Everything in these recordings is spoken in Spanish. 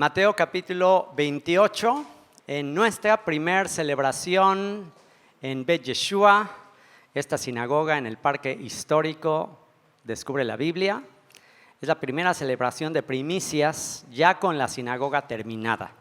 Mateo capítulo 28, en nuestra primer celebración en Bet Yeshua, esta sinagoga en el Parque Histórico Descubre la Biblia. Es la primera celebración de primicias ya con la sinagoga terminada.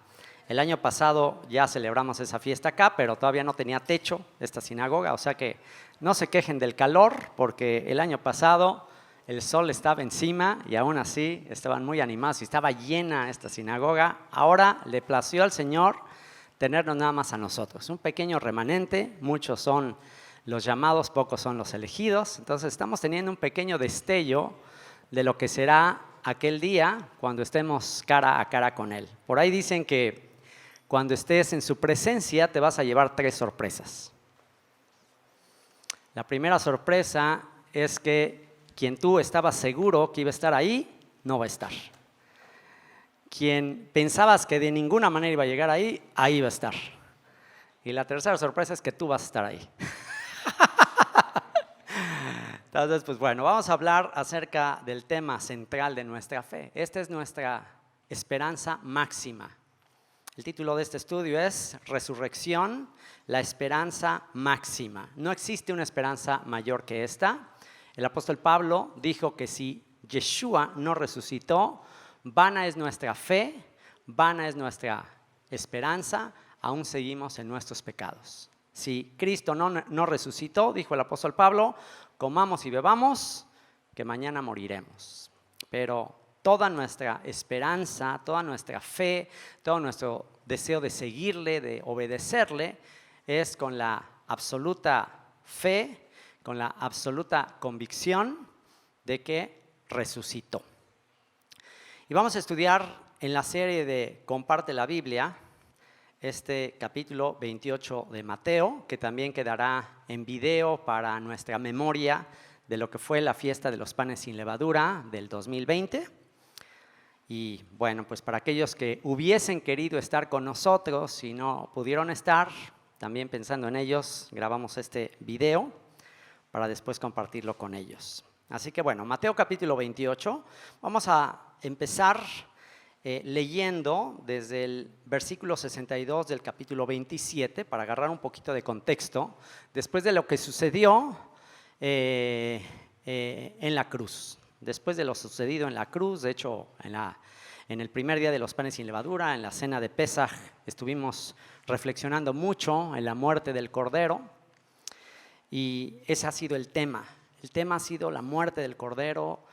El año pasado ya celebramos esa fiesta acá, pero todavía no tenía techo esta sinagoga, o sea que no se quejen del calor, porque el año pasado el sol estaba encima y aún así estaban muy animados y estaba llena esta sinagoga. Ahora le plació al Señor tenernos nada más a nosotros. Un pequeño remanente, muchos son los llamados, pocos son los elegidos. Entonces estamos teniendo un pequeño destello de lo que será aquel día cuando estemos cara a cara con Él. Por ahí dicen que cuando estés en su presencia te vas a llevar 3 sorpresas. La primera sorpresa es que quien tú estabas seguro que iba a estar ahí, no va a estar. Quien pensabas que de ninguna manera iba a llegar ahí, ahí va a estar. Y la tercera sorpresa es que tú vas a estar ahí. Entonces, pues bueno, vamos a hablar acerca del tema central de nuestra fe. Esta es nuestra esperanza máxima. El título de este estudio es Resurrección, la esperanza máxima. No existe una esperanza mayor que esta. El apóstol Pablo dijo que si Yeshua no resucitó, vana es nuestra fe, vana es nuestra esperanza, aún seguimos en nuestros pecados. Si Cristo no resucitó, dijo el apóstol Pablo, comamos y bebamos, que mañana moriremos. Pero toda nuestra esperanza, toda nuestra fe, todo nuestro deseo de seguirle, de obedecerle, es con la absoluta fe, con la absoluta convicción de que resucitó. Y vamos a estudiar en la serie de Comparte la Biblia, este capítulo 28 de Mateo, que también quedará en video para nuestra memoria de lo que fue la fiesta de los panes sin levadura del 2020. Y bueno, pues para aquellos que hubiesen querido estar con nosotros y no pudieron estar, también pensando en ellos, grabamos este video para después compartirlo con ellos. Así que bueno, Mateo capítulo 28, vamos a empezar leyendo desde el versículo 62 del capítulo 27 para agarrar un poquito de contexto, después de lo que sucedió en la cruz. Después de lo sucedido en la cruz, de hecho en el primer día de los panes sin levadura, en la cena de Pesaj, estuvimos reflexionando mucho en la muerte del Cordero. Y ese ha sido el tema. El tema ha sido la muerte del Cordero.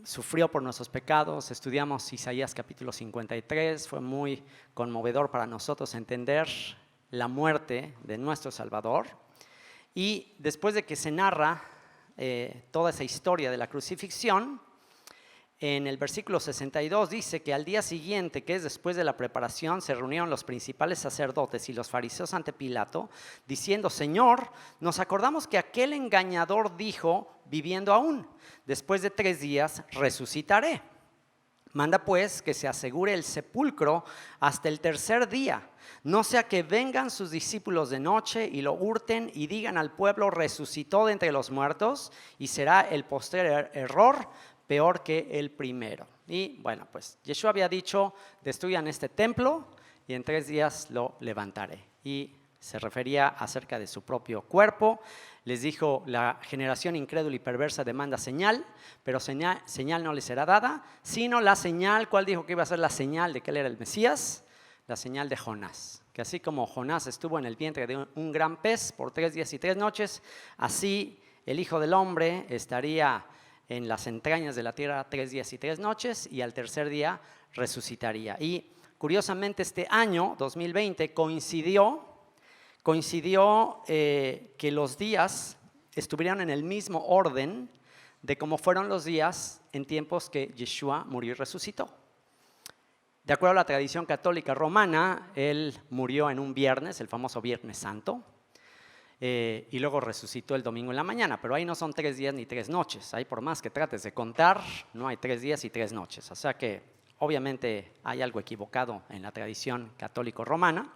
Sufrió por nuestros pecados. Estudiamos Isaías capítulo 53. Fue muy conmovedor para nosotros entender la muerte de nuestro Salvador. Y después de que se narra toda esa historia de la crucifixión, en el versículo 62 dice que al día siguiente, que es después de la preparación, se reunieron los principales sacerdotes y los fariseos ante Pilato, diciendo: Señor, nos acordamos que aquel engañador dijo, viviendo aún, después de 3 días resucitaré. Manda pues que se asegure el sepulcro hasta el tercer día, no sea que vengan sus discípulos de noche y lo hurten y digan al pueblo: resucitó de entre los muertos, y será el postrer error peor que el primero. Y bueno, pues Yeshua había dicho: destruyan este templo y en 3 días lo levantaré. Y se refería acerca de su propio cuerpo. Les dijo: la generación incrédula y perversa demanda señal, pero señal no les será dada, sino la señal. ¿Cuál dijo que iba a ser la señal de que él era el Mesías? La señal de Jonás. Que así como Jonás estuvo en el vientre de un gran pez por 3 días y 3 noches, así el Hijo del Hombre estaría en las entrañas de la tierra 3 días y 3 noches, y al tercer día resucitaría. Y curiosamente este año, 2020, coincidió que los días estuvieran en el mismo orden de cómo fueron los días en tiempos que Yeshua murió y resucitó. De acuerdo a la tradición católica romana, él murió en un viernes, el famoso Viernes Santo, y luego resucitó el domingo en la mañana, pero ahí no son 3 días ni 3 noches. Ahí, por más que trates de contar, no hay 3 días y 3 noches. O sea que obviamente hay algo equivocado en la tradición católico-romana.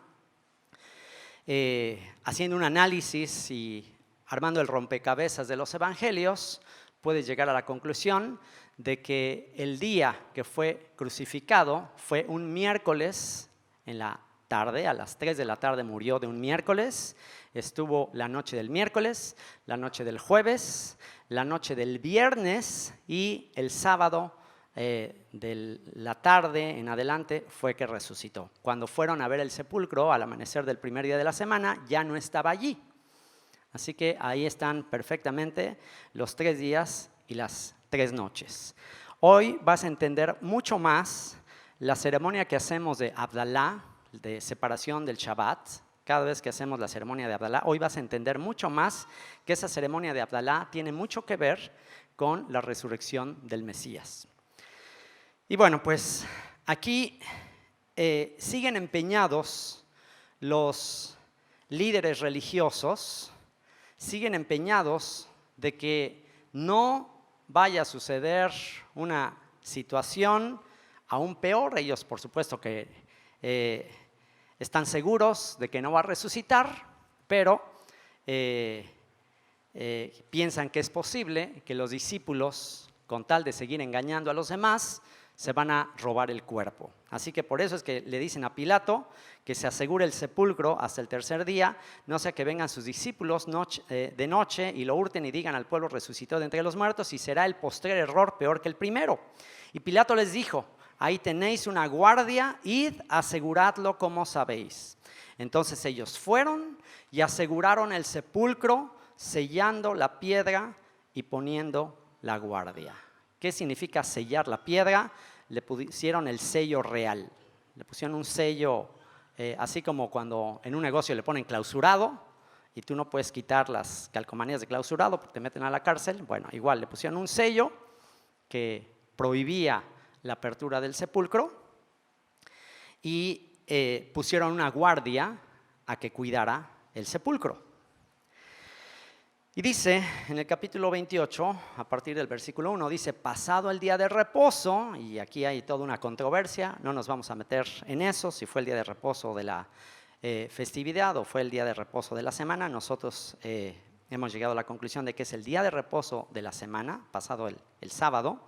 Haciendo un análisis y armando el rompecabezas de los evangelios, puedes llegar a la conclusión de que el día que fue crucificado fue un miércoles en la tarde, a las 3 de la tarde murió de un miércoles, estuvo la noche del miércoles, la noche del jueves, la noche del viernes y el sábado de la tarde en adelante fue que resucitó. Cuando fueron a ver el sepulcro al amanecer del primer día de la semana, ya no estaba allí. Así que ahí están perfectamente los 3 días y las 3 noches. Hoy vas a entender mucho más la ceremonia que hacemos de Abdalá, de separación del Shabbat. Cada vez que hacemos la ceremonia de Abdalá, hoy vas a entender mucho más que esa ceremonia de Abdalá tiene mucho que ver con la resurrección del Mesías. Y bueno, pues aquí siguen empeñados los líderes religiosos, siguen empeñados de que no vaya a suceder una situación aún peor. Ellos, por supuesto, que están seguros de que no va a resucitar, pero piensan que es posible que los discípulos, con tal de seguir engañando a los demás, se van a robar el cuerpo. Así que por eso es que le dicen a Pilato que se asegure el sepulcro hasta el tercer día, no sea que vengan sus discípulos de noche y lo hurten y digan al pueblo resucitó de entre los muertos y será el postrer error peor que el primero. Y Pilato les dijo, ahí tenéis una guardia, id, aseguradlo como sabéis. Entonces ellos fueron y aseguraron el sepulcro, sellando la piedra y poniendo la guardia. ¿Qué significa sellar la piedra? Le pusieron el sello real. Le pusieron un sello, así como cuando en un negocio le ponen clausurado y tú no puedes quitar las calcomanías de clausurado porque te meten a la cárcel. Bueno, igual le pusieron un sello que prohibía la apertura del sepulcro y pusieron una guardia a que cuidara el sepulcro. Y dice en el capítulo 28, a partir del versículo 1, dice, pasado el día de reposo, y aquí hay toda una controversia, no nos vamos a meter en eso, si fue el día de reposo de la festividad o fue el día de reposo de la semana. Nosotros hemos llegado a la conclusión de que es el día de reposo de la semana, pasado el sábado.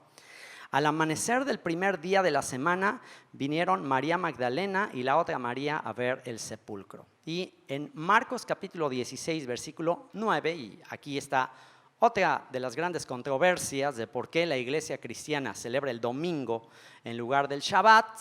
Al amanecer del primer día de la semana vinieron María Magdalena y la otra María a ver el sepulcro. Y en Marcos capítulo 16, versículo 9, y aquí está otra de las grandes controversias de por qué la iglesia cristiana celebra el domingo en lugar del Shabbat,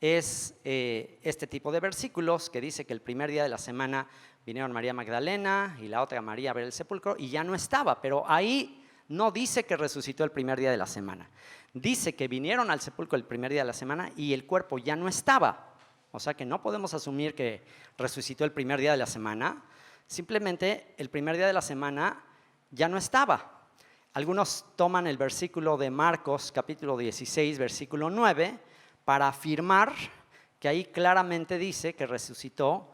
es este tipo de versículos que dice que el primer día de la semana vinieron María Magdalena y la otra María a ver el sepulcro y ya no estaba, pero ahí no dice que resucitó el primer día de la semana. Dice que vinieron al sepulcro el primer día de la semana y el cuerpo ya no estaba. O sea que no podemos asumir que resucitó el primer día de la semana. Simplemente el primer día de la semana ya no estaba. Algunos toman el versículo de Marcos capítulo 16, versículo 9, para afirmar que ahí claramente dice que resucitó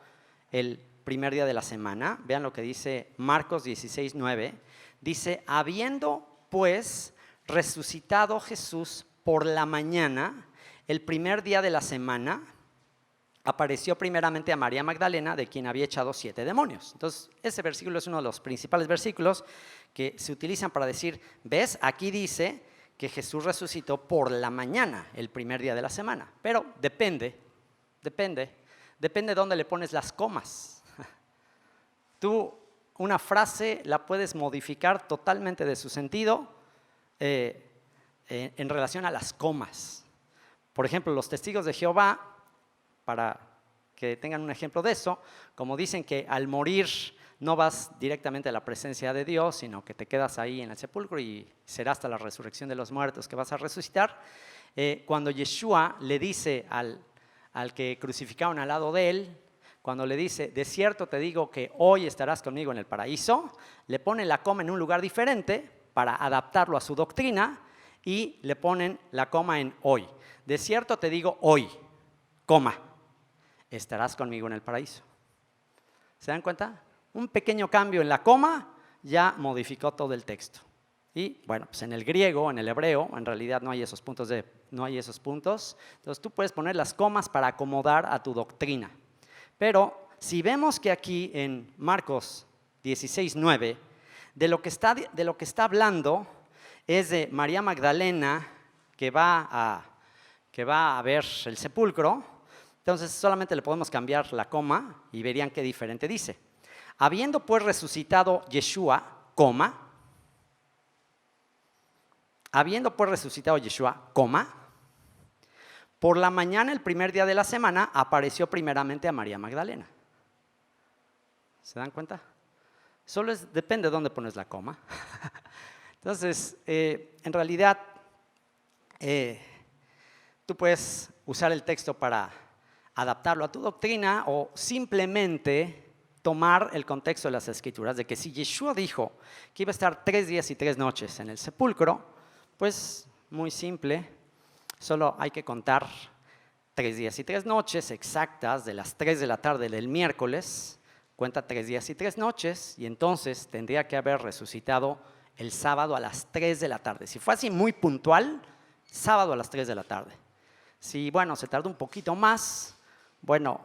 el primer día de la semana. Vean lo que dice Marcos 16, 9. Dice, habiendo pues resucitado Jesús por la mañana, el primer día de la semana, apareció primeramente a María Magdalena, de quien había echado 7 demonios. Entonces, ese versículo es uno de los principales versículos que se utilizan para decir, ¿ves? Aquí dice que Jesús resucitó por la mañana, el primer día de la semana. Pero depende dónde le pones las comas. Tú una frase la puedes modificar totalmente de su sentido en relación a las comas. Por ejemplo, los testigos de Jehová, para que tengan un ejemplo de eso, como dicen que al morir no vas directamente a la presencia de Dios, sino que te quedas ahí en el sepulcro y será hasta la resurrección de los muertos que vas a resucitar. Cuando Yeshua le dice al que crucificaron al lado de él, cuando le dice, de cierto te digo que hoy estarás conmigo en el paraíso, le ponen la coma en un lugar diferente para adaptarlo a su doctrina y le ponen la coma en hoy. De cierto te digo hoy, coma, estarás conmigo en el paraíso. ¿Se dan cuenta? Un pequeño cambio en la coma ya modificó todo el texto. Y bueno, pues en el griego, en el hebreo, en realidad no hay esos puntos. Entonces tú puedes poner las comas para acomodar a tu doctrina. Pero si vemos que aquí en Marcos 16, 9, de lo que está hablando es de María Magdalena que va a ver el sepulcro. Entonces solamente le podemos cambiar la coma y verían qué diferente dice. Habiendo pues resucitado Yeshua, por la mañana el primer día de la semana apareció primeramente a María Magdalena. ¿Se dan cuenta? Solo depende de dónde pones la coma. Entonces, en realidad, tú puedes usar el texto para adaptarlo a tu doctrina o simplemente tomar el contexto de las Escrituras, de que si Yeshua dijo que iba a estar 3 días y 3 noches en el sepulcro, pues muy simple, solo hay que contar 3 días y 3 noches exactas de las 3 de la tarde del miércoles, cuenta 3 días y 3 noches, y entonces tendría que haber resucitado el sábado a las 3 de la tarde. Si fue así muy puntual, sábado a las 3 de la tarde. Si, bueno, se tardó un poquito más, bueno,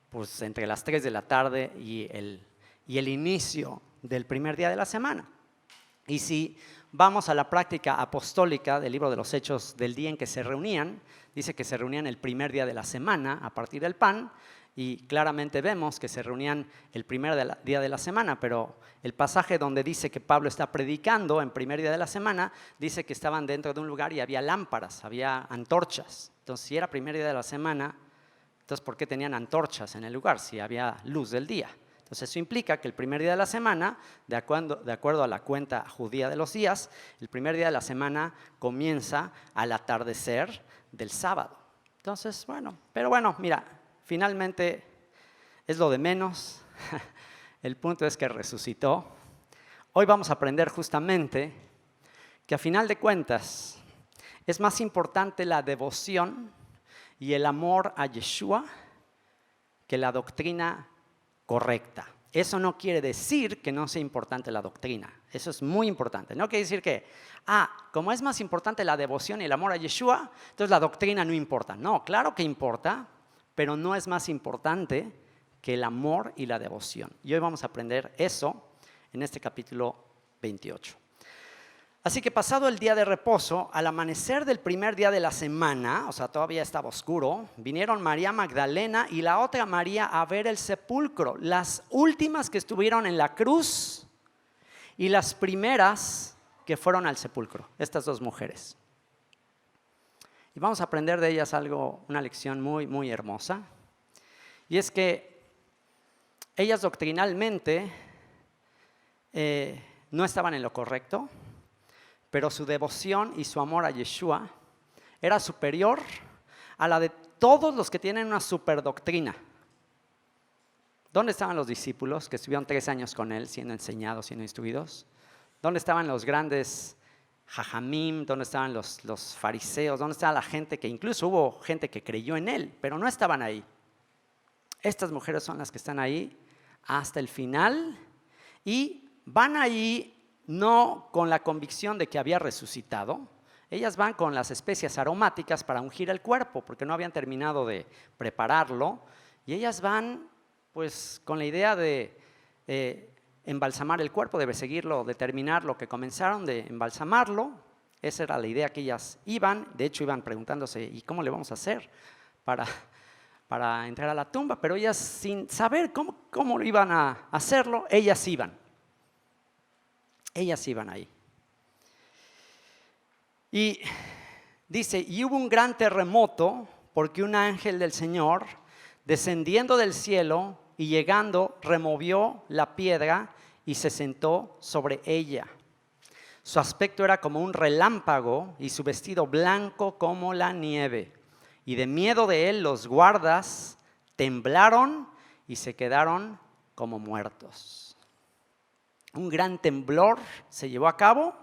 pues entre las 3 de la tarde y el inicio del primer día de la semana. Y si vamos a la práctica apostólica del libro de los Hechos del día en que se reunían, dice que se reunían el primer día de la semana a partir del pan, y claramente vemos que se reunían el primer día de la semana, pero el pasaje donde dice que Pablo está predicando en primer día de la semana, dice que estaban dentro de un lugar y había lámparas, había antorchas. Entonces, si era primer día de la semana, entonces ¿por qué tenían antorchas en el lugar si había luz del día? Entonces eso implica que el primer día de la semana, de acuerdo a la cuenta judía de los días, el primer día de la semana comienza al atardecer del sábado. Entonces, pero bueno, mira, finalmente es lo de menos. El punto es que resucitó. Hoy vamos a aprender justamente que a final de cuentas es más importante la devoción y el amor a Yeshua que la doctrina correcta. Eso no quiere decir que no sea importante la doctrina. Eso es muy importante. No quiere decir que, como es más importante la devoción y el amor a Yeshua, entonces la doctrina no importa. No, claro que importa, pero no es más importante que el amor y la devoción. Y hoy vamos a aprender eso en este capítulo 28. Así que pasado el día de reposo, al amanecer del primer día de la semana, o sea, todavía estaba oscuro, vinieron María Magdalena y la otra María a ver el sepulcro, las últimas que estuvieron en la cruz y las primeras que fueron al sepulcro, estas dos mujeres. Y vamos a aprender de ellas una lección muy, muy hermosa, y es que ellas doctrinalmente no estaban en lo correcto, pero su devoción y su amor a Yeshua era superior a la de todos los que tienen una superdoctrina. ¿Dónde estaban los discípulos que estuvieron 3 años con él siendo enseñados, siendo instruidos? ¿Dónde estaban los grandes jajamim? ¿Dónde estaban los fariseos? ¿Dónde estaba la gente que incluso hubo gente que creyó en él, pero no estaban ahí? Estas mujeres son las que están ahí hasta el final y van ahí no con la convicción de que había resucitado. Ellas van con las especias aromáticas para ungir el cuerpo, porque no habían terminado de prepararlo. Y ellas van pues con la idea de embalsamar el cuerpo, de seguirlo, de terminar lo que comenzaron, de embalsamarlo. Esa era la idea que ellas iban. De hecho, iban preguntándose, ¿y cómo le vamos a hacer para entrar a la tumba? Pero ellas, sin saber cómo iban a hacerlo, ellas iban. Ellas iban ahí. Y dice, y hubo un gran terremoto porque un ángel del Señor, descendiendo del cielo y llegando, removió la piedra y se sentó sobre ella. Su aspecto era como un relámpago y su vestido blanco como la nieve. Y de miedo de él los guardas temblaron y se quedaron como muertos. Un gran temblor se llevó a cabo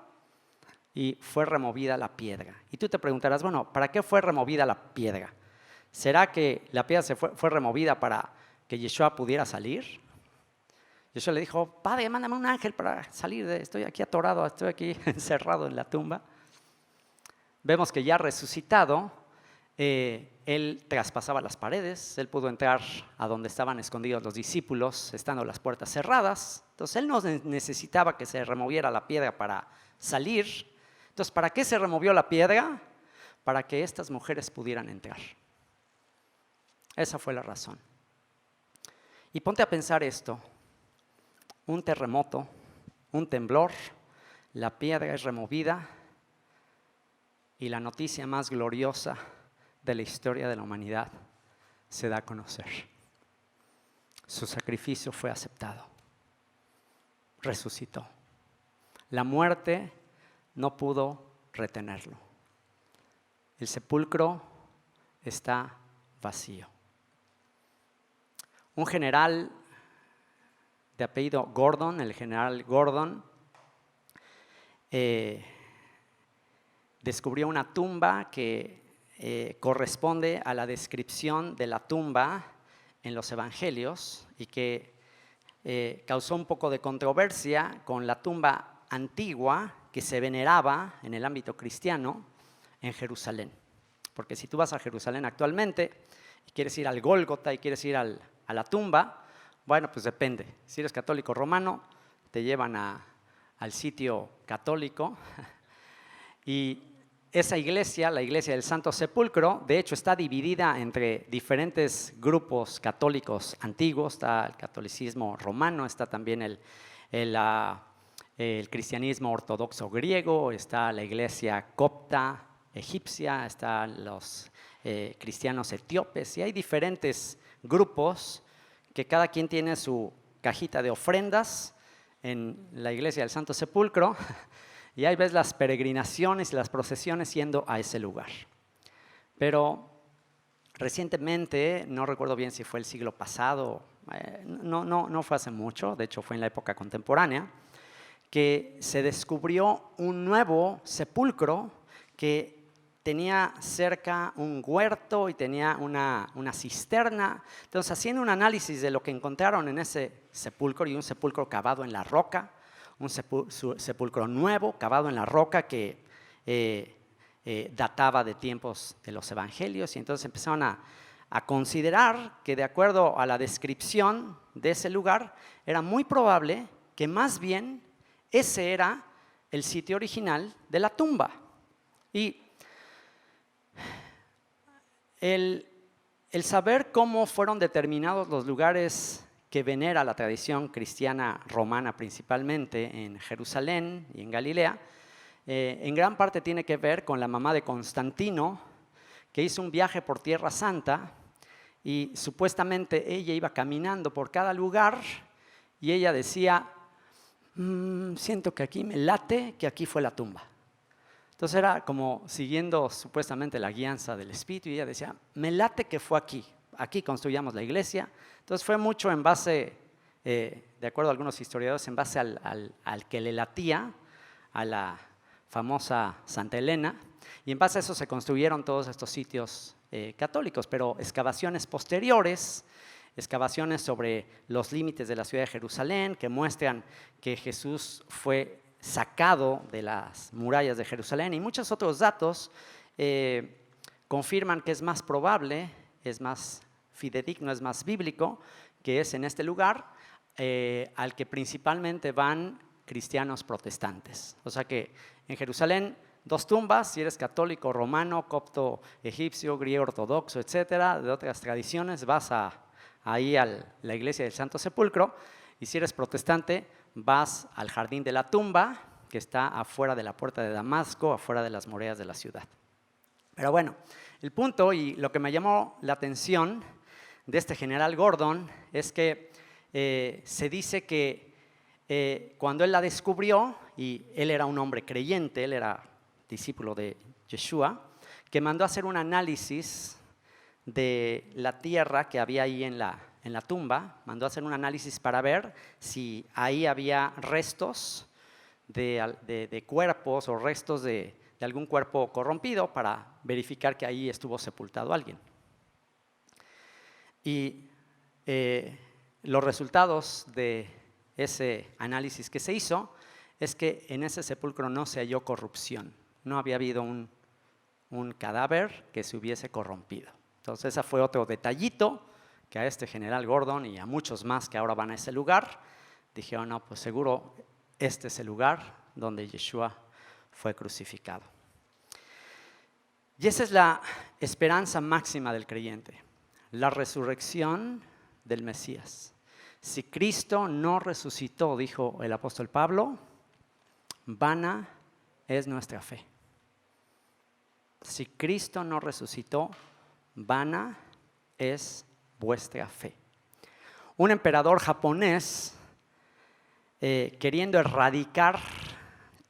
y fue removida la piedra. Y tú te preguntarás, ¿para qué fue removida la piedra? ¿Será que la piedra fue removida para que Yeshua pudiera salir? Yeshua le dijo, Padre, mándame un ángel para salir, estoy aquí atorado, estoy aquí encerrado en la tumba. Vemos que ya resucitado, él traspasaba las paredes, él pudo entrar a donde estaban escondidos los discípulos, estando las puertas cerradas. Entonces él no necesitaba que se removiera la piedra para salir. Entonces, ¿para qué se removió la piedra? Para que estas mujeres pudieran entrar. Esa fue la razón. Y ponte a pensar esto. Un terremoto, un temblor, la piedra es removida y la noticia más gloriosa de la historia de la humanidad se da a conocer. Su sacrificio fue aceptado. Resucitó. La muerte no pudo retenerlo. El sepulcro está vacío. Un general de apellido Gordon, el general Gordon, descubrió una tumba que corresponde a la descripción de la tumba en los evangelios y que causó un poco de controversia con la tumba antigua que se veneraba en el ámbito cristiano en Jerusalén. Porque si tú vas a Jerusalén actualmente y quieres ir al Gólgota y quieres ir a la tumba, bueno, pues depende. Si eres católico romano, te llevan al sitio católico. Y esa iglesia, la iglesia del Santo Sepulcro, de hecho está dividida entre diferentes grupos católicos antiguos. Está el catolicismo romano, está también el cristianismo ortodoxo griego, está la iglesia copta egipcia, están los cristianos etíopes y hay diferentes grupos que cada quien tiene su cajita de ofrendas en la iglesia del Santo Sepulcro y ahí ves las peregrinaciones y las procesiones yendo a ese lugar. Pero recientemente, no recuerdo bien si fue el siglo pasado, no fue hace mucho, de hecho fue en la época contemporánea, que se descubrió un nuevo sepulcro que tenía cerca un huerto y tenía una cisterna. Entonces, haciendo un análisis de lo que encontraron en ese sepulcro, y un sepulcro cavado en la roca, un sepulcro nuevo cavado en la roca que databa de tiempos de los evangelios, y entonces empezaron a considerar que de acuerdo a la descripción de ese lugar, era muy probable que más bien ese era el sitio original de la tumba. Y el saber cómo fueron determinados los lugares que venera la tradición cristiana romana principalmente en Jerusalén y en Galilea, en gran parte tiene que ver con la mamá de Constantino, que hizo un viaje por Tierra Santa y supuestamente ella iba caminando por cada lugar y ella decía, siento que aquí me late, que aquí fue la tumba. Entonces era como siguiendo supuestamente la guianza del Espíritu y ella decía, me late que fue aquí, aquí construyamos la iglesia. Entonces fue mucho en base, de acuerdo a algunos historiadores, en base al que le latía a la famosa Santa Elena, y en base a eso se construyeron todos estos sitios católicos, pero excavaciones posteriores, excavaciones sobre los límites de la ciudad de Jerusalén, que muestran que Jesús fue sacado de las murallas de Jerusalén, y muchos otros datos confirman que es más probable, es más fidedigno, es más bíblico, que es en este lugar al que principalmente van cristianos protestantes. O sea que en Jerusalén, 2 tumbas, si eres católico, romano, copto, egipcio, griego, ortodoxo, etcétera, de otras tradiciones, vas ahí a la iglesia del Santo Sepulcro, y si eres protestante, vas al jardín de la tumba, que está afuera de la puerta de Damasco, afuera de las murallas de la ciudad. Pero bueno, el punto y lo que me llamó la atención de este general Gordon es que se dice que cuando él la descubrió, y él era un hombre creyente, él era discípulo de Yeshua, que mandó a hacer un análisis de la tierra que había ahí en la tumba, mandó a hacer un análisis para ver si ahí había restos de cuerpos o restos de algún cuerpo corrompido para verificar que ahí estuvo sepultado alguien. Y los resultados de ese análisis que se hizo es que en ese sepulcro no se halló corrupción, no había habido un cadáver que se hubiese corrompido. Entonces ese fue otro detallito que a este general Gordon y a muchos más que ahora van a ese lugar, dijeron, no, pues seguro este es el lugar donde Yeshua fue crucificado. Y esa es la esperanza máxima del creyente, la resurrección del Mesías. Si Cristo no resucitó, dijo el apóstol Pablo, vana es nuestra fe. Si Cristo no resucitó, vana es vuestra fe. Un emperador japonés, queriendo erradicar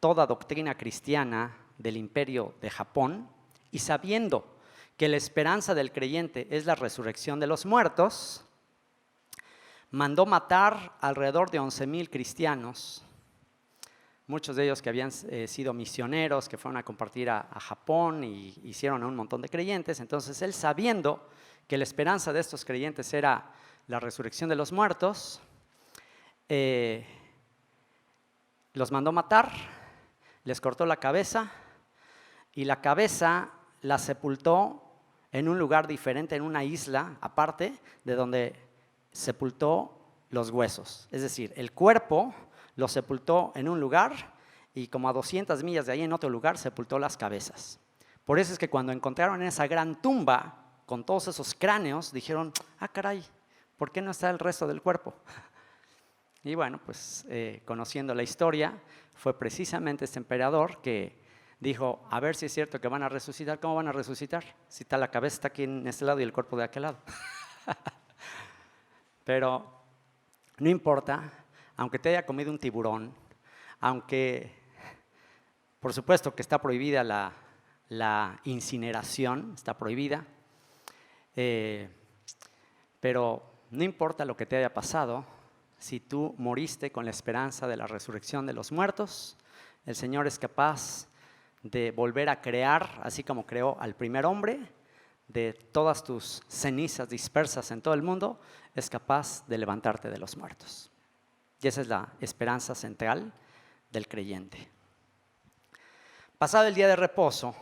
toda doctrina cristiana del imperio de Japón y sabiendo que la esperanza del creyente es la resurrección de los muertos, mandó matar alrededor de 11,000 cristianos, muchos de ellos que habían sido misioneros, que fueron a compartir a Japón y hicieron a un montón de creyentes. Entonces él, sabiendo que la esperanza de estos creyentes era la resurrección de los muertos, los mandó matar, les cortó la cabeza y la cabeza la sepultó en un lugar diferente, en una isla aparte de donde sepultó los huesos. Es decir, el cuerpo lo sepultó en un lugar y como a 200 millas de ahí en otro lugar sepultó las cabezas. Por eso es que cuando encontraron esa gran tumba con todos esos cráneos, dijeron, caray, ¿por qué no está el resto del cuerpo? Y bueno, pues conociendo la historia, fue precisamente este emperador que dijo, a ver si es cierto que van a resucitar. ¿Cómo van a resucitar? Si la cabeza está aquí en este lado y el cuerpo de aquel lado. Pero no importa, aunque te haya comido un tiburón, aunque por supuesto que está prohibida la incineración, está prohibida, pero no importa lo que te haya pasado, si tú moriste con la esperanza de la resurrección de los muertos, el Señor es capaz de volver a crear, así como creó al primer hombre, de todas tus cenizas dispersas en todo el mundo, es capaz de levantarte de los muertos. Y esa es la esperanza central del creyente. Pasado el día de reposo,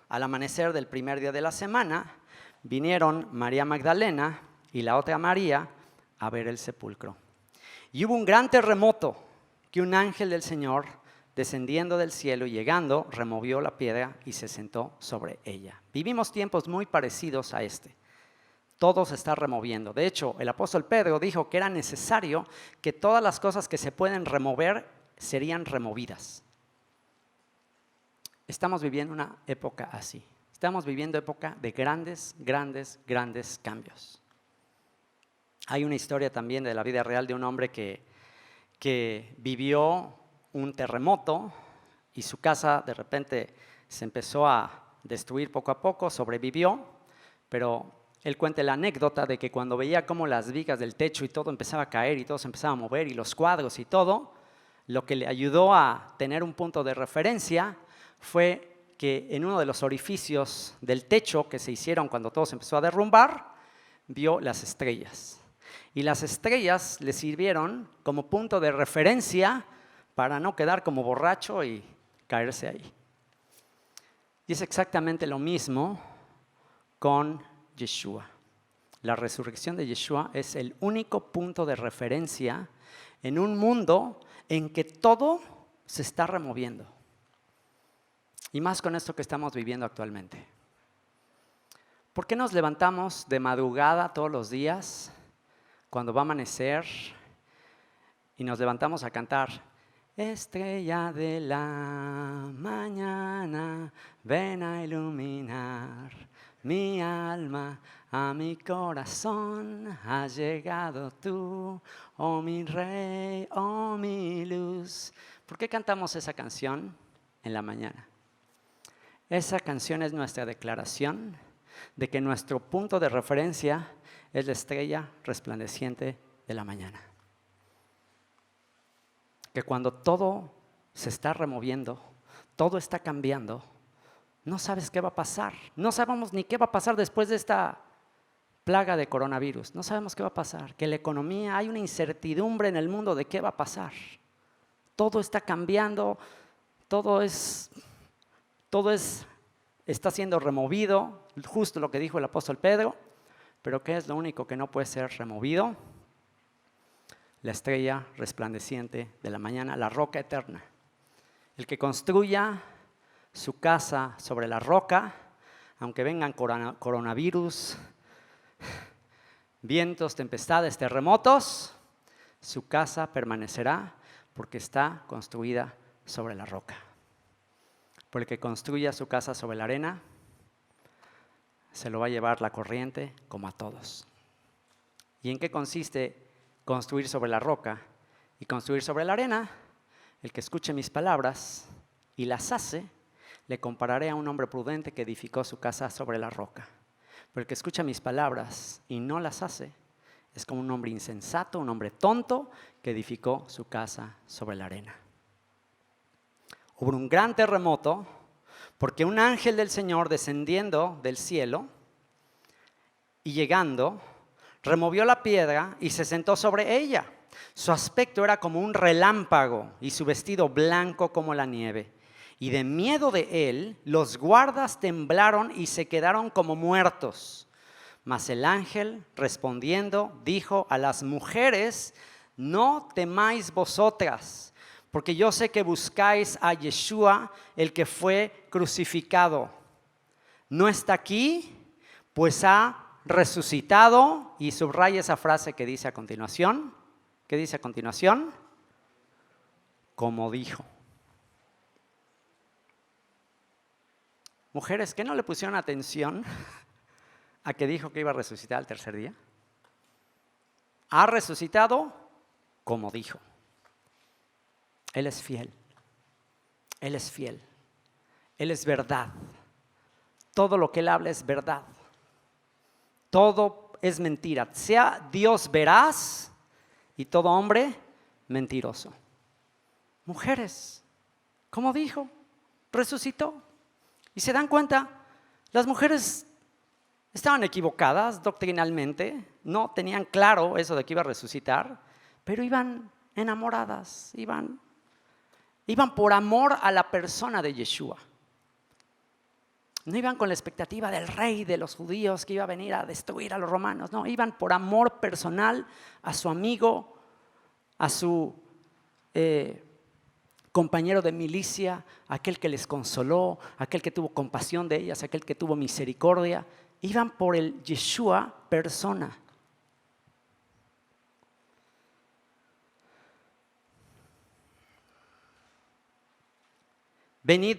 al amanecer del primer día de la semana, vinieron María Magdalena y la otra María a ver el sepulcro. Y hubo un gran terremoto, que un ángel del Señor, descendiendo del cielo y llegando, removió la piedra y se sentó sobre ella. Vivimos tiempos muy parecidos a este. Todo se está removiendo. De hecho, el apóstol Pedro dijo que era necesario que todas las cosas que se pueden remover serían removidas. Estamos viviendo una época así. Estamos viviendo época de grandes, grandes, grandes cambios. Hay una historia también de la vida real de un hombre que vivió un terremoto y su casa de repente se empezó a destruir poco a poco, sobrevivió, pero él cuenta la anécdota de que cuando veía cómo las vigas del techo y todo empezaba a caer y todo se empezaba a mover y los cuadros y todo, lo que le ayudó a tener un punto de referencia fue que en uno de los orificios del techo que se hicieron cuando todo se empezó a derrumbar, vio las estrellas. Y las estrellas le sirvieron como punto de referencia para no quedar como borracho y caerse ahí. Y es exactamente lo mismo con Yeshua. La resurrección de Yeshua es el único punto de referencia en un mundo en que todo se está removiendo. Y más con esto que estamos viviendo actualmente. ¿Por qué nos levantamos de madrugada todos los días cuando va a amanecer y nos levantamos a cantar? Estrella de la mañana, ven a iluminar mi alma, a mi corazón has llegado tú, oh mi rey, oh mi luz. ¿Por qué cantamos esa canción en la mañana? Esa canción es nuestra declaración de que nuestro punto de referencia es la estrella resplandeciente de la mañana. Que cuando todo se está removiendo, todo está cambiando, no sabes qué va a pasar. No sabemos ni qué va a pasar después de esta plaga de coronavirus. No sabemos qué va a pasar. Que la economía, hay una incertidumbre en el mundo de qué va a pasar. Todo está cambiando, todo está siendo removido, justo lo que dijo el apóstol Pedro. Pero ¿qué es lo único que no puede ser removido? La estrella resplandeciente de la mañana, la roca eterna. El que construya su casa sobre la roca, aunque vengan coronavirus, vientos, tempestades, terremotos, su casa permanecerá porque está construida sobre la roca. Por el que construya su casa sobre la arena, se lo va a llevar la corriente como a todos. ¿Y en qué consiste construir sobre la roca y construir sobre la arena? El que escuche mis palabras y las hace, le compararé a un hombre prudente que edificó su casa sobre la roca. Pero el que escucha mis palabras y no las hace, es como un hombre insensato, un hombre tonto que edificó su casa sobre la arena. Hubo un gran terremoto porque un ángel del Señor descendiendo del cielo y llegando, removió la piedra y se sentó sobre ella. Su aspecto era como un relámpago y su vestido blanco como la nieve. Y de miedo de él, los guardas temblaron y se quedaron como muertos. Mas el ángel, respondiendo, dijo a las mujeres: no temáis vosotras, porque yo sé que buscáis a Yeshua, el que fue crucificado. No está aquí, pues ha resucitado. Y subraya esa frase que dice a continuación. ¿Qué dice a continuación? Como dijo. Mujeres, ¿qué no le pusieron atención a que dijo que iba a resucitar al tercer día? Ha resucitado como dijo. Él es fiel. Él es fiel. Él es verdad. Todo lo que Él habla es verdad. Todo es mentira. Sea Dios veraz y todo hombre mentiroso. Mujeres, como dijo, resucitó. Y se dan cuenta, las mujeres estaban equivocadas doctrinalmente, no tenían claro eso de que iba a resucitar, pero iban enamoradas, iban por amor a la persona de Yeshua. No iban con la expectativa del rey de los judíos que iba a venir a destruir a los romanos, no, iban por amor personal a su amigo, a su compañero de milicia, aquel que les consoló, aquel que tuvo compasión de ellas, aquel que tuvo misericordia. Iban por el Yeshua persona. Venid,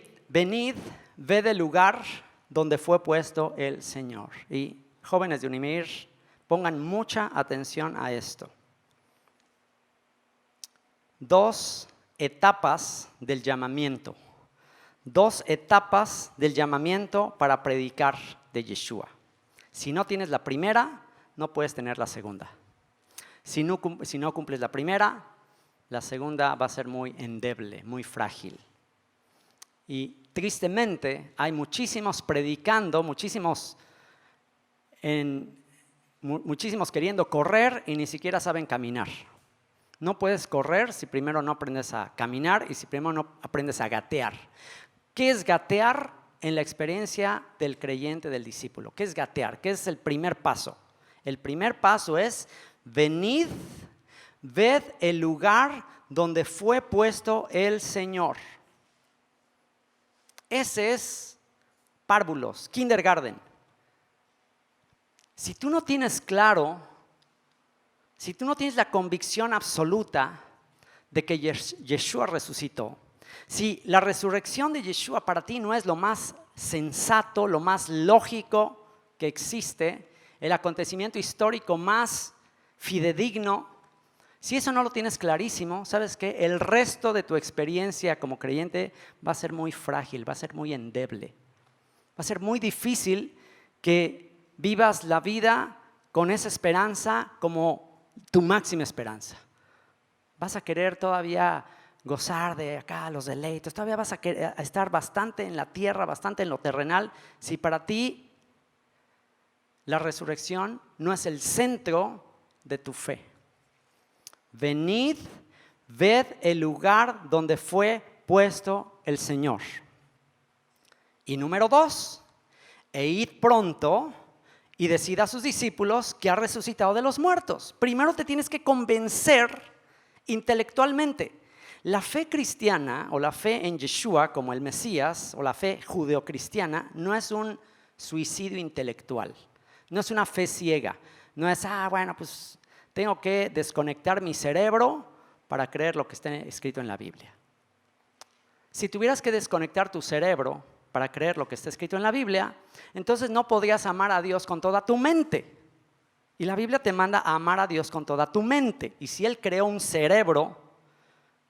ved el lugar donde fue puesto el Señor. Y jóvenes de Unimir, pongan mucha atención a esto. 2 etapas del llamamiento. 2 etapas del llamamiento para predicar de Yeshua. Si no tienes la primera, no puedes tener la segunda. Si no cumples la primera, la segunda va a ser muy endeble, muy frágil. Y tristemente hay muchísimos predicando, muchísimos queriendo correr y ni siquiera saben caminar. No puedes correr si primero no aprendes a caminar y si primero no aprendes a gatear. ¿Qué es gatear en la experiencia del creyente, del discípulo? ¿Qué es gatear? ¿Qué es el primer paso? El primer paso es: venid, ved el lugar donde fue puesto el Señor. Ese es párvulos, kindergarten. Si tú no tienes claro, si tú no tienes la convicción absoluta de que Yeshua resucitó, si la resurrección de Yeshua para ti no es lo más sensato, lo más lógico que existe, el acontecimiento histórico más fidedigno, si eso no lo tienes clarísimo, ¿sabes qué? El resto de tu experiencia como creyente va a ser muy frágil, va a ser muy endeble. Va a ser muy difícil que vivas la vida con esa esperanza como tu máxima esperanza. Vas a querer todavía gozar de acá los deleites, todavía vas a estar bastante en la tierra, bastante en lo terrenal, si para ti la resurrección no es el centro de tu fe. Venid, ved el lugar donde fue puesto el Señor. Y número 2, e id pronto y decid a sus discípulos que ha resucitado de los muertos. Primero te tienes que convencer intelectualmente. La fe cristiana o la fe en Yeshua como el Mesías o la fe judeocristiana no es un suicidio intelectual, no es una fe ciega, no es, bueno, pues tengo que desconectar mi cerebro para creer lo que está escrito en la Biblia. Si tuvieras que desconectar tu cerebro para creer lo que está escrito en la Biblia, entonces no podrías amar a Dios con toda tu mente. Y la Biblia te manda a amar a Dios con toda tu mente. Y si Él creó un cerebro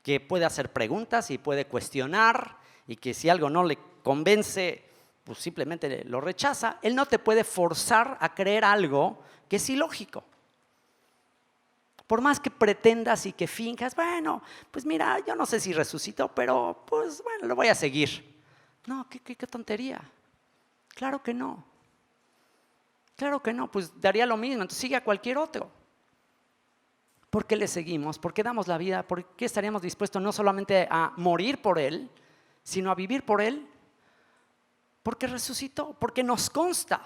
que puede hacer preguntas y puede cuestionar, y que si algo no le convence, pues simplemente lo rechaza, Él no te puede forzar a creer algo que es ilógico. Por más que pretendas y que finjas, bueno, pues mira, yo no sé si resucitó, pero pues bueno, lo voy a seguir. No, qué tontería. Claro que no. Claro que no, pues daría lo mismo, entonces sigue a cualquier otro. ¿Por qué le seguimos? ¿Por qué damos la vida? ¿Por qué estaríamos dispuestos no solamente a morir por Él, sino a vivir por Él? Porque resucitó, porque nos consta.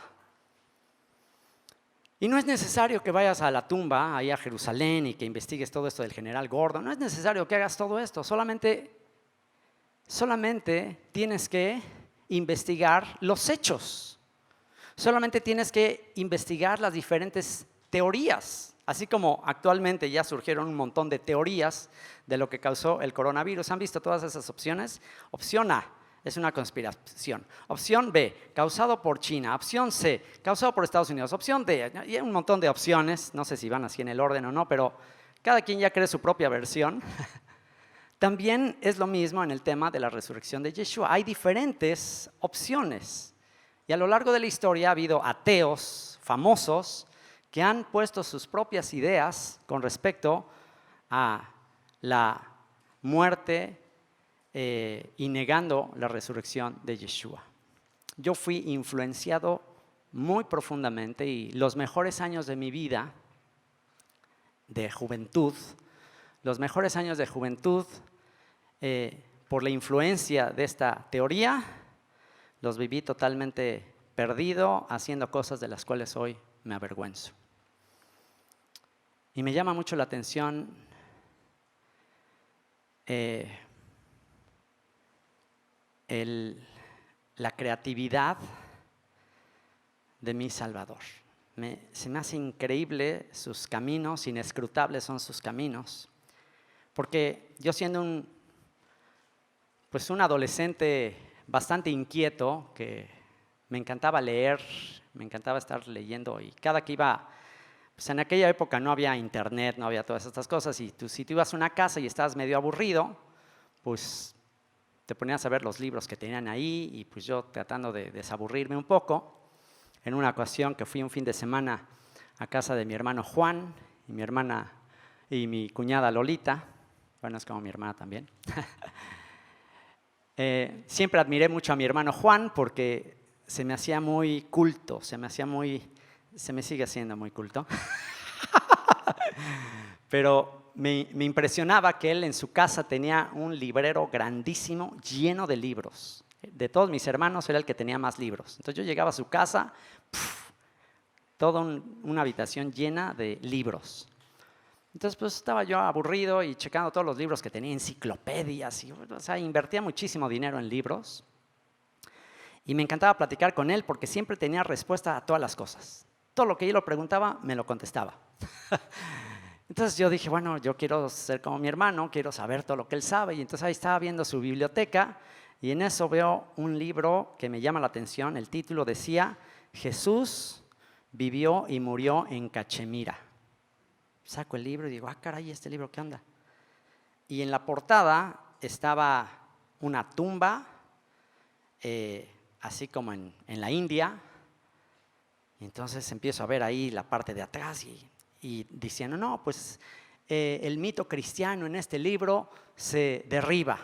Y no es necesario que vayas a la tumba, ahí a Jerusalén, y que investigues todo esto del general Gordon. No es necesario que hagas todo esto. Solamente tienes que investigar los hechos. Solamente tienes que investigar las diferentes teorías. Así como actualmente ya surgieron un montón de teorías de lo que causó el coronavirus. ¿Han visto todas esas opciones? Opción A. Es una conspiración. Opción B, causado por China. Opción C, causado por Estados Unidos. Opción D, y hay un montón de opciones. No sé si van así en el orden o no, pero cada quien ya cree su propia versión. También es lo mismo en el tema de la resurrección de Yeshua. Hay diferentes opciones. Y a lo largo de la historia ha habido ateos famosos que han puesto sus propias ideas con respecto a la muerte y negando la resurrección de Yeshua. Yo fui influenciado muy profundamente y los mejores años de mi vida de juventud, por la influencia de esta teoría, los viví totalmente perdido, haciendo cosas de las cuales hoy me avergüenzo. Y me llama mucho la atención la creatividad de mi Salvador. Se me hace increíble sus caminos, inescrutables son sus caminos. Porque yo siendo un adolescente bastante inquieto, que me encantaba leer, me encantaba estar leyendo, y cada que iba, pues en aquella época no había internet, no había todas estas cosas, y si tú ibas a una casa y estabas medio aburrido, pues te ponías a ver los libros que tenían ahí, y pues yo tratando de desaburrirme un poco. En una ocasión que fui un fin de semana a casa de mi hermano Juan y mi hermana y mi cuñada Lolita, bueno, es como mi hermana también. Siempre admiré mucho a mi hermano Juan porque se me hacía muy culto, se me sigue haciendo muy culto. Pero me impresionaba que él en su casa tenía un librero grandísimo lleno de libros. De todos mis hermanos era el que tenía más libros. Entonces yo llegaba a su casa, toda una habitación llena de libros. Entonces pues estaba yo aburrido y checando todos los libros que tenía, enciclopedias, invertía muchísimo dinero en libros. Y me encantaba platicar con él porque siempre tenía respuesta a todas las cosas. Todo lo que yo le preguntaba, me lo contestaba. Entonces yo dije, bueno, yo quiero ser como mi hermano, quiero saber todo lo que él sabe. Y entonces ahí estaba viendo su biblioteca y en eso veo un libro que me llama la atención. El título decía, Jesús vivió y murió en Cachemira. Saco el libro y digo, caray, ¿este libro qué onda? Y en la portada estaba una tumba, así como en la India. Y entonces empiezo a ver ahí la parte de atrás y diciendo, no, pues el mito cristiano en este libro se derriba.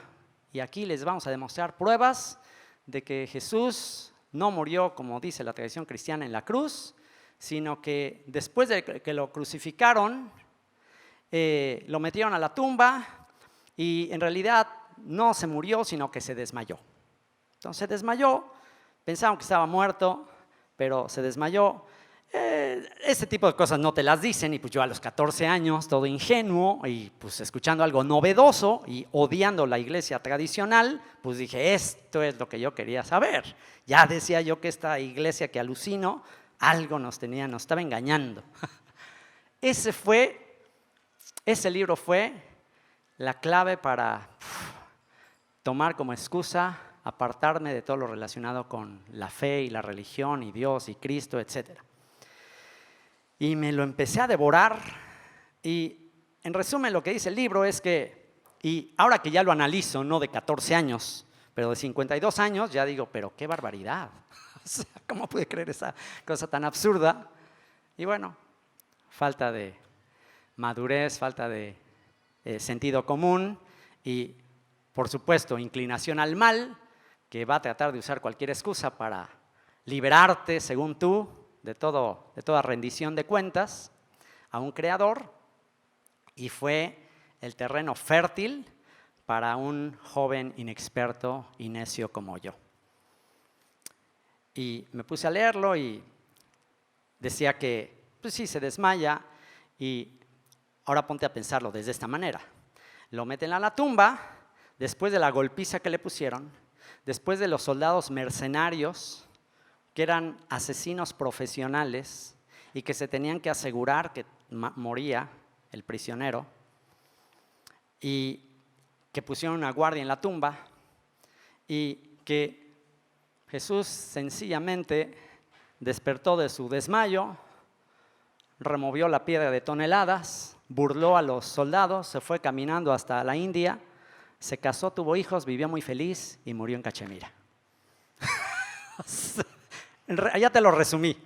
Y aquí les vamos a demostrar pruebas de que Jesús no murió, como dice la tradición cristiana, en la cruz, sino que después de que lo crucificaron, lo metieron a la tumba y en realidad no se murió, sino que se desmayó. Entonces se desmayó, pensaban que estaba muerto, pero se desmayó. Ese tipo de cosas no te las dicen y pues yo a los 14 años, todo ingenuo y pues escuchando algo novedoso y odiando la iglesia tradicional, pues dije, esto es lo que yo quería saber. Ya decía yo que esta iglesia que alucino, algo nos estaba engañando. Ese libro fue la clave para tomar como excusa, apartarme de todo lo relacionado con la fe y la religión y Dios y Cristo, etcétera. Y me lo empecé a devorar y en resumen lo que dice el libro es que, y ahora que ya lo analizo, no de 14 años, pero de 52 años, ya digo, pero qué barbaridad. O sea, ¿cómo pude creer esa cosa tan absurda? Y bueno, falta de madurez, falta de sentido común y, por supuesto, inclinación al mal, que va a tratar de usar cualquier excusa para liberarte, según tú, de toda rendición de cuentas a un creador, y fue el terreno fértil para un joven inexperto y necio como yo. Y me puse a leerlo y decía que, pues sí, se desmaya y ahora ponte a pensarlo desde esta manera. Lo meten a la tumba después de la golpiza que le pusieron, después de los soldados mercenarios que eran asesinos profesionales y que se tenían que asegurar que moría el prisionero y que pusieron una guardia en la tumba y que Jesús sencillamente despertó de su desmayo, removió la piedra de toneladas, burló a los soldados, se fue caminando hasta la India, se casó, tuvo hijos, vivió muy feliz y murió en Cachemira. Ya te lo resumí.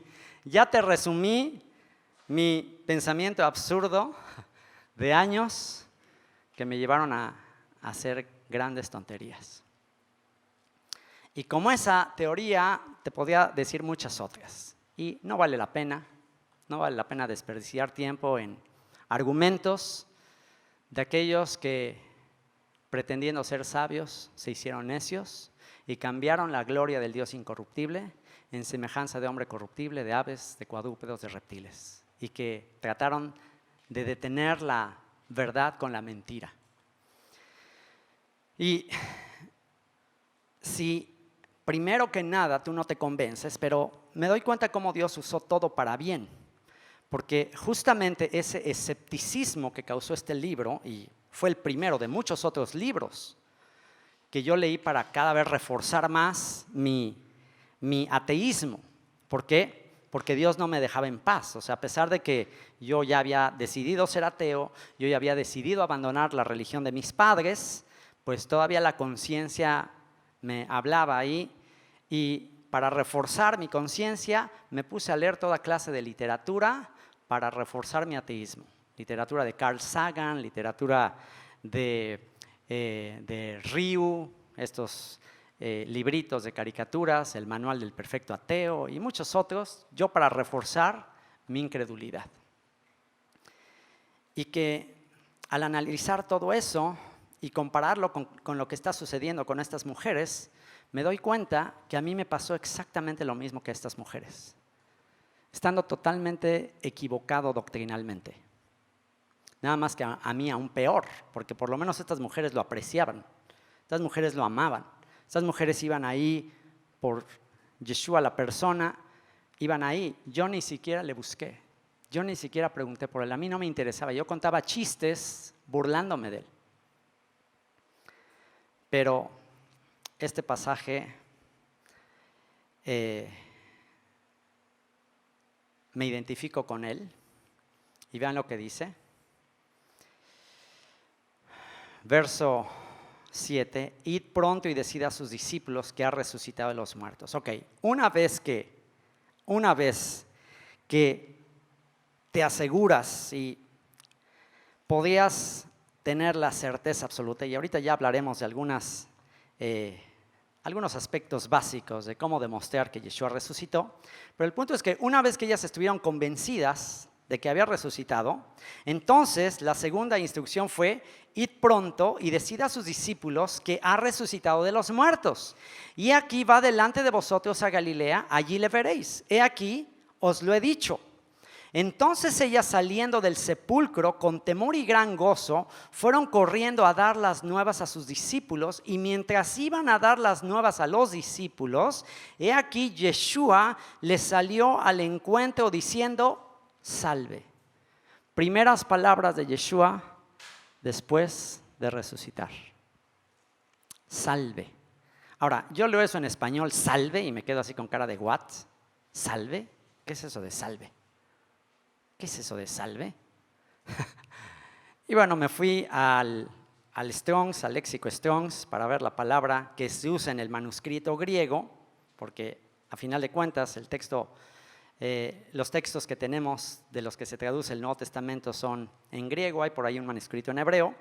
Ya te resumí mi pensamiento absurdo de años que me llevaron a hacer grandes tonterías. Y como esa teoría, te podía decir muchas otras. Y no vale la pena desperdiciar tiempo en argumentos de aquellos que, pretendiendo ser sabios, se hicieron necios y cambiaron la gloria del Dios incorruptible en semejanza de hombre corruptible, de aves, de cuadrúpedos, de reptiles, y que trataron de detener la verdad con la mentira. Y si primero que nada tú no te convences, pero me doy cuenta cómo Dios usó todo para bien, porque justamente ese escepticismo que causó este libro, y fue el primero de muchos otros libros que yo leí para cada vez reforzar más mi ateísmo. ¿Por qué? Porque Dios no me dejaba en paz. O sea, a pesar de que yo ya había decidido ser ateo, yo ya había decidido abandonar la religión de mis padres, pues todavía la conciencia me hablaba ahí, y para reforzar mi conciencia me puse a leer toda clase de literatura para reforzar mi ateísmo. Literatura de Carl Sagan, literatura de Ryu, estos libritos de caricaturas, el manual del perfecto ateo y muchos otros, yo para reforzar mi incredulidad. Y que al analizar todo eso y compararlo con lo que está sucediendo con estas mujeres, me doy cuenta que a mí me pasó exactamente lo mismo que a estas mujeres, estando totalmente equivocado doctrinalmente. Nada más que a mí aún peor, porque por lo menos estas mujeres lo apreciaban, estas mujeres lo amaban. Estas mujeres iban ahí por Yeshua, la persona, iban ahí. Yo ni siquiera le busqué, yo ni siquiera pregunté por él, a mí no me interesaba. Yo contaba chistes burlándome de él. Pero este pasaje me identifico con él y vean lo que dice. Verso 7, id pronto y decid a sus discípulos que ha resucitado de los muertos. Ok, una vez que te aseguras y podías tener la certeza absoluta, y ahorita ya hablaremos de algunos aspectos básicos de cómo demostrar que Yeshua resucitó, pero el punto es que una vez que ellas estuvieron convencidas de que había resucitado, entonces la segunda instrucción fue: id pronto y decid a sus discípulos que ha resucitado de los muertos. Y aquí va delante de vosotros a Galilea, allí le veréis. He aquí, os lo he dicho. Entonces ellas, saliendo del sepulcro con temor y gran gozo, fueron corriendo a dar las nuevas a sus discípulos, y mientras iban a dar las nuevas a los discípulos, he aquí Yeshua les salió al encuentro diciendo: salve. Primeras palabras de Yeshua después de resucitar. Salve. Ahora, yo leo eso en español, salve, y me quedo así con cara de what? ¿Salve? ¿Qué es eso de salve? ¿Qué es eso de salve? Y bueno, me fui al Strong's, al léxico Strong's, para ver la palabra que se usa en el manuscrito griego, porque a final de cuentas el texto, los textos que tenemos de los que se traduce el Nuevo Testamento son en griego, hay por ahí un manuscrito en hebreo,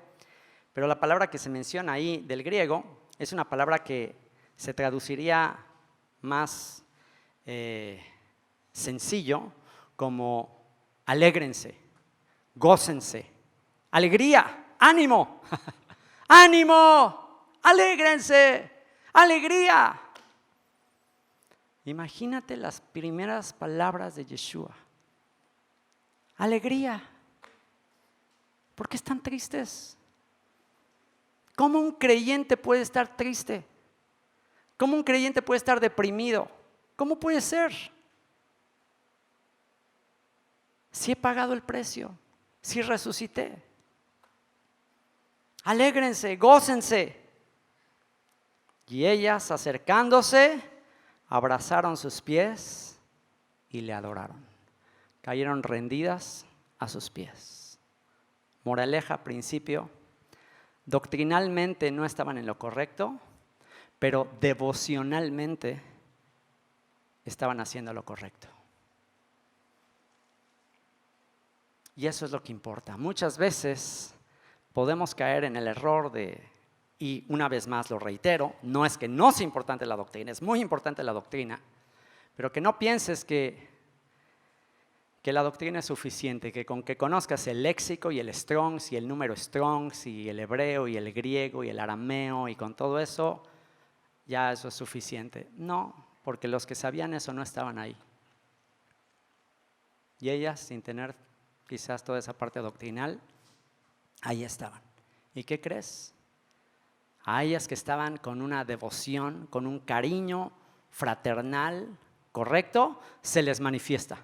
pero la palabra que se menciona ahí del griego es una palabra que se traduciría más sencillo como alégrense, gócense, alegría, ánimo, ánimo, alégrense, alegría. Imagínate las primeras palabras de Yeshua. Alegría. ¿Por qué están tristes? ¿Cómo un creyente puede estar triste? ¿Cómo un creyente puede estar deprimido? ¿Cómo puede ser? Si he pagado el precio, si resucité. Alégrense, gócense. Y ellas, acercándose, abrazaron sus pies y le adoraron. Cayeron rendidas a sus pies. Moraleja, principio: doctrinalmente no estaban en lo correcto, pero devocionalmente estaban haciendo lo correcto. Y eso es lo que importa. Muchas veces podemos caer en el error y una vez más lo reitero, no es que no sea importante la doctrina, es muy importante la doctrina, pero que no pienses que la doctrina es suficiente, que con que conozcas el léxico y el Strong's y el número Strong's y el hebreo y el griego y el arameo y con todo eso, ya eso es suficiente. No, porque los que sabían eso no estaban ahí. Y ellas, sin tener quizás toda esa parte doctrinal, ahí estaban. ¿Y qué crees? A ellas que estaban con una devoción, con un cariño fraternal, correcto, se les manifiesta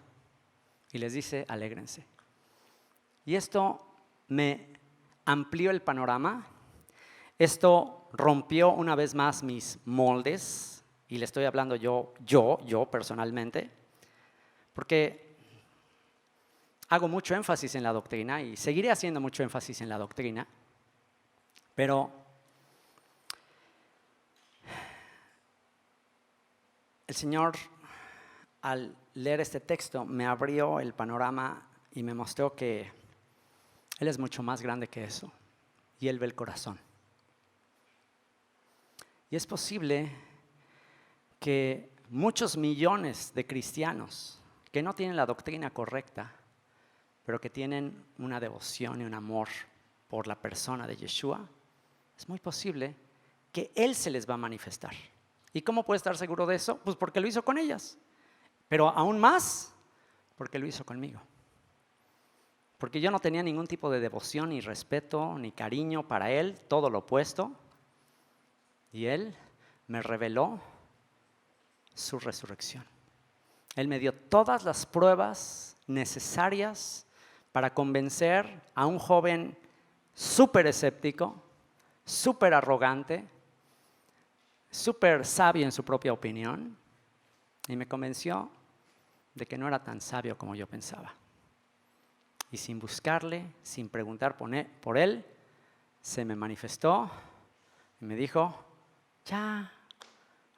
y les dice: alégrense. Y esto me amplió el panorama, esto rompió una vez más mis moldes, y le estoy hablando yo personalmente, porque hago mucho énfasis en la doctrina y seguiré haciendo mucho énfasis en la doctrina, pero el Señor, al leer este texto, me abrió el panorama y me mostró que Él es mucho más grande que eso, y Él ve el corazón. Y es posible que muchos millones de cristianos que no tienen la doctrina correcta, pero que tienen una devoción y un amor por la persona de Yeshua, es muy posible que Él se les va a manifestar. ¿Y cómo puede estar seguro de eso? Pues porque lo hizo con ellas, pero aún más porque lo hizo conmigo. Porque yo no tenía ningún tipo de devoción, ni respeto, ni cariño para Él, todo lo opuesto. Y Él me reveló su resurrección. Él me dio todas las pruebas necesarias para convencer a un joven súper escéptico, súper arrogante, súper sabio en su propia opinión, y me convenció de que no era tan sabio como yo pensaba. Y sin buscarle, sin preguntar por él, se me manifestó y me dijo: ya,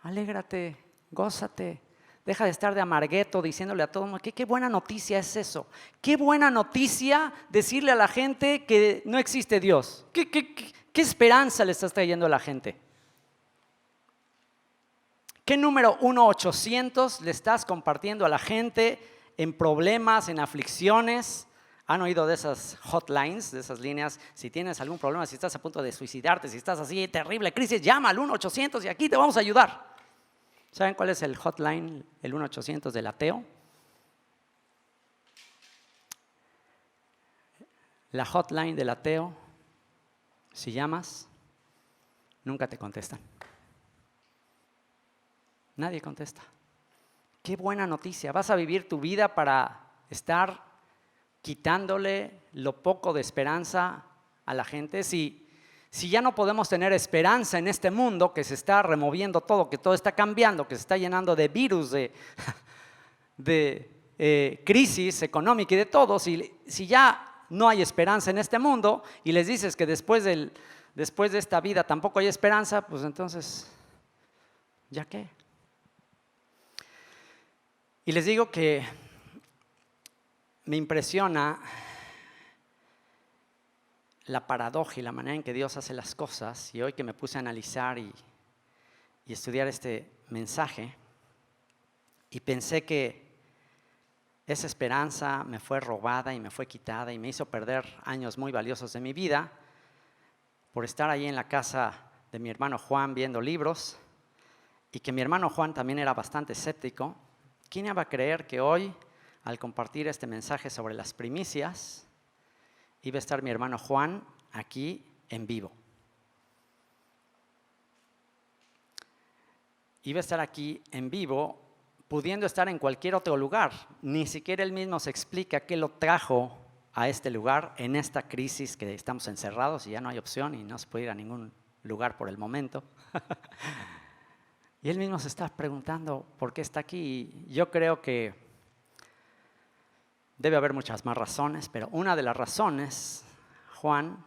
alégrate, gózate. Deja de estar de amargueto diciéndole a todo el mundo. ¿Qué buena noticia es eso? Qué buena noticia decirle a la gente que no existe Dios. ¿Qué esperanza le estás trayendo a la gente? ¿Qué número 1-800 le estás compartiendo a la gente en problemas, en aflicciones? ¿Han oído de esas hotlines, de esas líneas? Si tienes algún problema, si estás a punto de suicidarte, si estás así, terrible crisis, llama al 1-800 y aquí te vamos a ayudar. ¿Saben cuál es el hotline, el 1-800 del ateo? la hotline del ateo, si llamas, nunca te contestan. Nadie contesta. Qué buena noticia. Vas a vivir tu vida para estar quitándole lo poco de esperanza a la gente. Si ya no podemos tener esperanza en este mundo que se está removiendo todo, que todo está cambiando, que se está llenando de virus, de crisis económica y de todo, si ya no hay esperanza en este mundo y les dices que después de esta vida tampoco hay esperanza, pues entonces, ¿ya qué? Y les digo que me impresiona la paradoja y la manera en que Dios hace las cosas. Y hoy que me puse a analizar y estudiar este mensaje, y pensé que esa esperanza me fue robada y me fue quitada y me hizo perder años muy valiosos de mi vida por estar ahí en la casa de mi hermano Juan viendo libros, y que mi hermano Juan también era bastante escéptico. ¿Quién iba a creer que hoy, al compartir este mensaje sobre las primicias, iba a estar mi hermano Juan aquí en vivo? Iba a estar aquí en vivo, pudiendo estar en cualquier otro lugar. Ni siquiera él mismo se explica qué lo trajo a este lugar en esta crisis que estamos encerrados y ya no hay opción y no se puede ir a ningún lugar por el momento. Y él mismo se está preguntando por qué está aquí. Y yo creo que debe haber muchas más razones, pero una de las razones, Juan,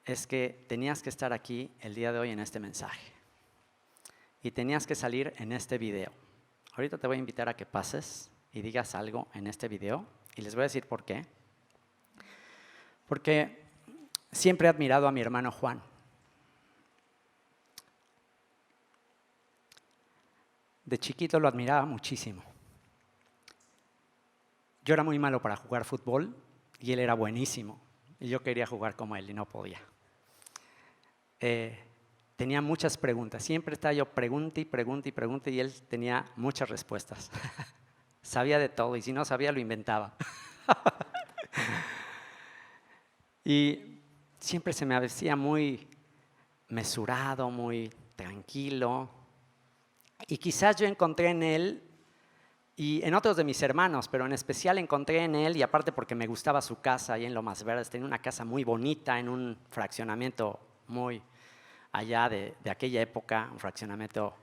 es que tenías que estar aquí el día de hoy en este mensaje. Y tenías que salir en este video. Ahorita te voy a invitar a que pases y digas algo en este video. Y les voy a decir por qué. Porque siempre he admirado a mi hermano Juan. De chiquito lo admiraba muchísimo. Yo era muy malo para jugar fútbol y él era buenísimo. Y yo quería jugar como él y no podía. Tenía muchas preguntas. Siempre estaba yo pregunte y él tenía muchas respuestas. Sabía de todo y si no sabía lo inventaba. Y siempre se me hacía muy mesurado, muy tranquilo. Y quizás yo encontré en él y en otros de mis hermanos, pero en especial encontré en él, y aparte porque me gustaba su casa ahí en Lomas Verdes, tenía una casa muy bonita en un fraccionamiento muy allá de aquella época, un fraccionamiento,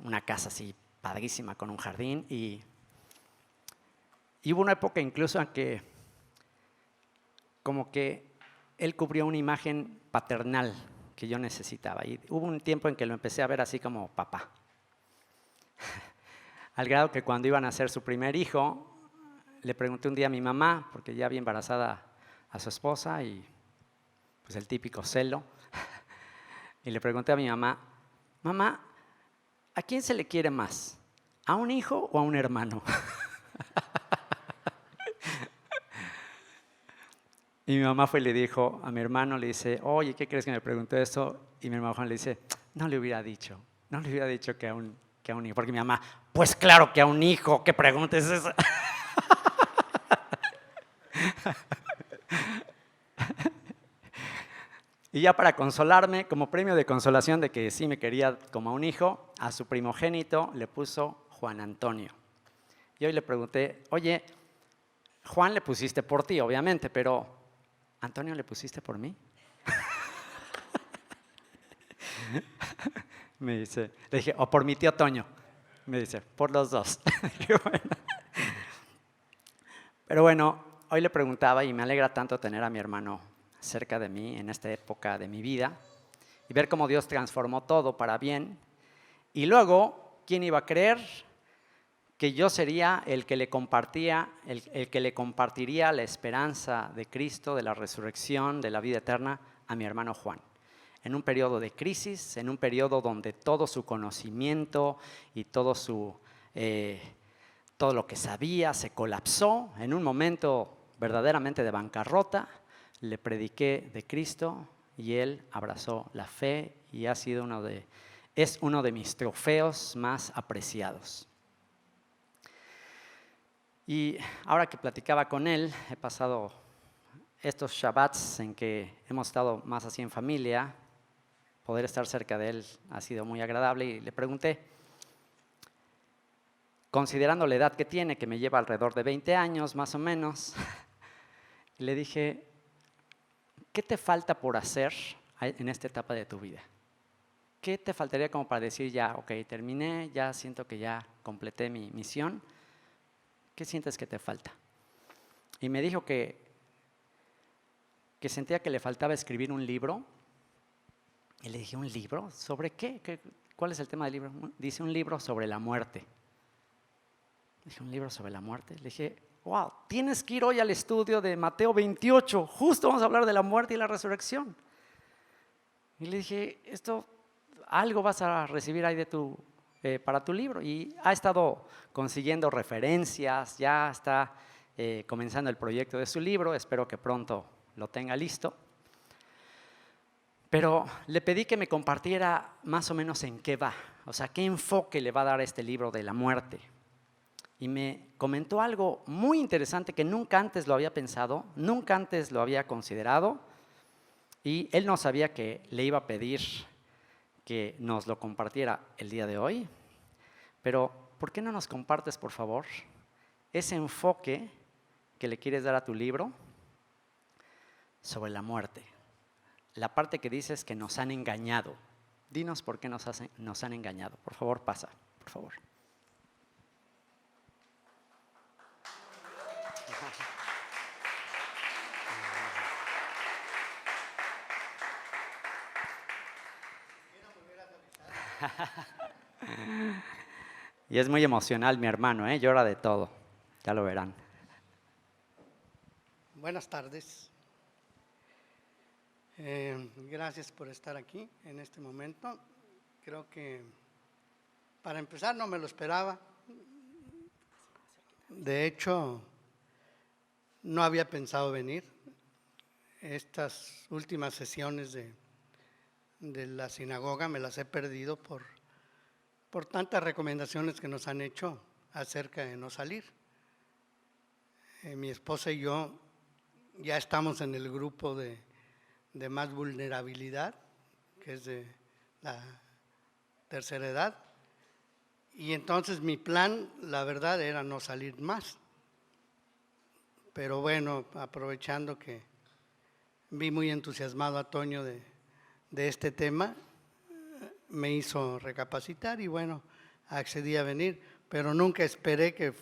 una casa así padrísima con un jardín, y hubo una época incluso en que como que él cubrió una imagen paternal que yo necesitaba, y hubo un tiempo en que lo empecé a ver así como papá. Al grado que cuando iban a nacer su primer hijo, le pregunté un día a mi mamá, porque ya había embarazada a su esposa y pues el típico celo, y le pregunté a mi mamá, mamá, ¿a quién se le quiere más? ¿A un hijo o a un hermano? Y mi mamá fue y le dijo a mi hermano, le dice, oye, ¿qué crees que me preguntó eso? Y mi hermano Juan le dice, no le hubiera dicho que a un hijo. Porque mi mamá, pues claro que a un hijo, ¿qué pregunta es esa? Y ya para consolarme, como premio de consolación de que sí me quería como a un hijo, a su primogénito le puso Juan Antonio. Y hoy le pregunté, oye, Juan le pusiste por ti, obviamente, pero ¿Antonio le pusiste por mí? Me dice, le dije, o por mi tío Toño. Me dice, por los dos. Pero bueno, hoy le preguntaba y me alegra tanto tener a mi hermano cerca de mí en esta época de mi vida y ver cómo Dios transformó todo para bien. Y luego, ¿quién iba a creer que yo sería el que le compartiría la esperanza de Cristo, de la resurrección, de la vida eterna a mi hermano Juan? En un periodo de crisis, en un periodo donde todo su conocimiento y todo lo que sabía se colapsó, en un momento verdaderamente de bancarrota, le prediqué de Cristo y él abrazó la fe y es uno de mis trofeos más apreciados. Y ahora que platicaba con él, he pasado estos Shabbats en que hemos estado más así en familia, poder estar cerca de él ha sido muy agradable y le pregunté, considerando la edad que tiene, que me lleva alrededor de 20 años más o menos, y le dije, ¿qué te falta por hacer en esta etapa de tu vida? ¿Qué te faltaría como para decir ya, ok, terminé, ya siento que ya completé mi misión? ¿Qué sientes que te falta? Y me dijo que sentía que le faltaba escribir un libro. Y le dije, ¿un libro? ¿Sobre qué? ¿Cuál es el tema del libro? Dice, un libro sobre la muerte. Dije, ¿un libro sobre la muerte? Le dije, wow, tienes que ir hoy al estudio de Mateo 28. Justo vamos a hablar de la muerte y la resurrección. Y le dije, algo vas a recibir ahí para tu libro. Y ha estado consiguiendo referencias, ya está comenzando el proyecto de su libro. Espero que pronto lo tenga listo. Pero le pedí que me compartiera más o menos en qué va, o sea, qué enfoque le va a dar a este libro de la muerte. Y me comentó algo muy interesante que nunca antes lo había pensado, nunca antes lo había considerado, y él no sabía que le iba a pedir que nos lo compartiera el día de hoy. Pero, ¿por qué no nos compartes, por favor, ese enfoque que le quieres dar a tu libro sobre la muerte? La parte que dices que nos han engañado. Dinos por qué nos han engañado. Por favor, pasa, por favor. Y es muy emocional mi hermano, llora de todo. Ya lo verán. Buenas tardes. Gracias por estar aquí en este momento. Creo que para empezar no me lo esperaba. De hecho, no había pensado venir. Estas últimas sesiones de la sinagoga me las he perdido por tantas recomendaciones que nos han hecho acerca de no salir. Mi esposa y yo ya estamos en el grupo de más vulnerabilidad, que es de la tercera edad, y entonces mi plan, la verdad, era no salir más. Pero bueno, aprovechando que vi muy entusiasmado a Toño de este tema, me hizo recapacitar y bueno, accedí a venir, pero nunca esperé que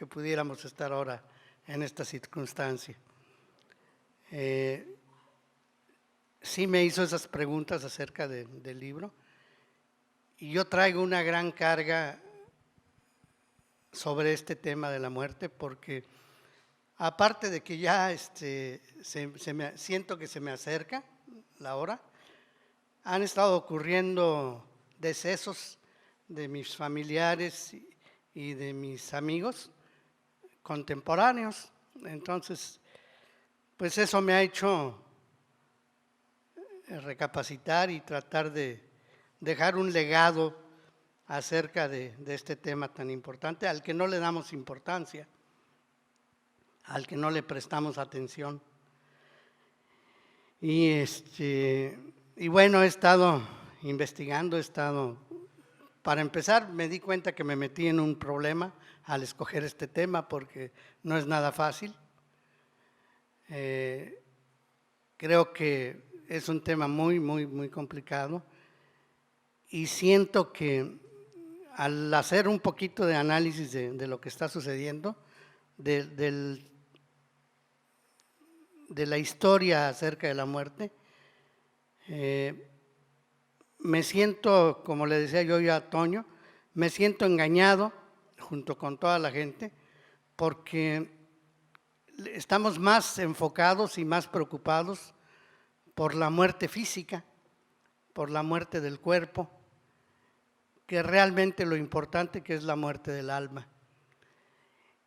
pudiéramos estar ahora en esta circunstancia. Sí me hizo esas preguntas acerca del libro y yo traigo una gran carga sobre este tema de la muerte porque aparte de que ya siento que se me acerca la hora, han estado ocurriendo decesos de mis familiares y de mis amigos contemporáneos. Entonces, pues eso me ha hecho recapacitar y tratar de dejar un legado acerca de este tema tan importante, al que no le damos importancia, al que no le prestamos atención. Y bueno, he estado investigando, para empezar me di cuenta que me metí en un problema al escoger este tema porque no es nada fácil. Creo que es un tema muy, muy, muy complicado y siento que al hacer un poquito de análisis de lo que está sucediendo, de la historia acerca de la muerte, me siento, como le decía yo ya a Toño, me siento engañado junto con toda la gente porque estamos más enfocados y más preocupados por la muerte física, por la muerte del cuerpo, que realmente lo importante que es la muerte del alma.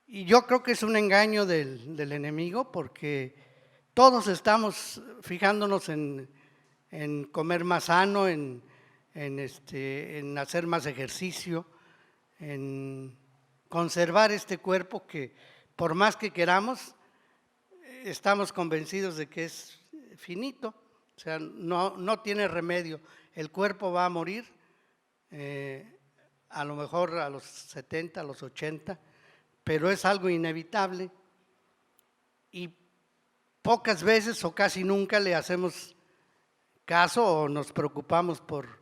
Y yo creo que es un engaño del enemigo porque todos estamos fijándonos en comer más sano, en hacer más ejercicio, en conservar este cuerpo que por más que queramos, estamos convencidos de que es finito, o sea, no tiene remedio. El cuerpo va a morir, a lo mejor a los 70, a los 80, pero es algo inevitable y pocas veces o casi nunca le hacemos caso o nos preocupamos por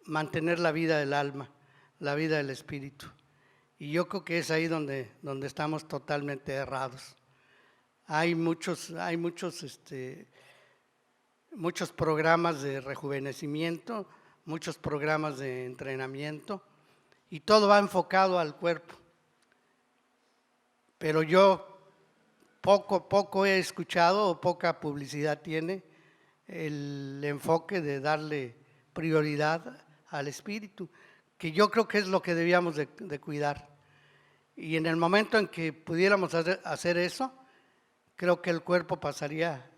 mantener la vida del alma, la vida del espíritu. Y yo creo que es ahí donde estamos totalmente errados. Hay muchos programas de rejuvenecimiento, muchos programas de entrenamiento y todo va enfocado al cuerpo. Pero yo poco he escuchado o poca publicidad tiene el enfoque de darle prioridad al espíritu, que yo creo que es lo que debíamos de cuidar. Y en el momento en que pudiéramos hacer eso, creo que el cuerpo pasaría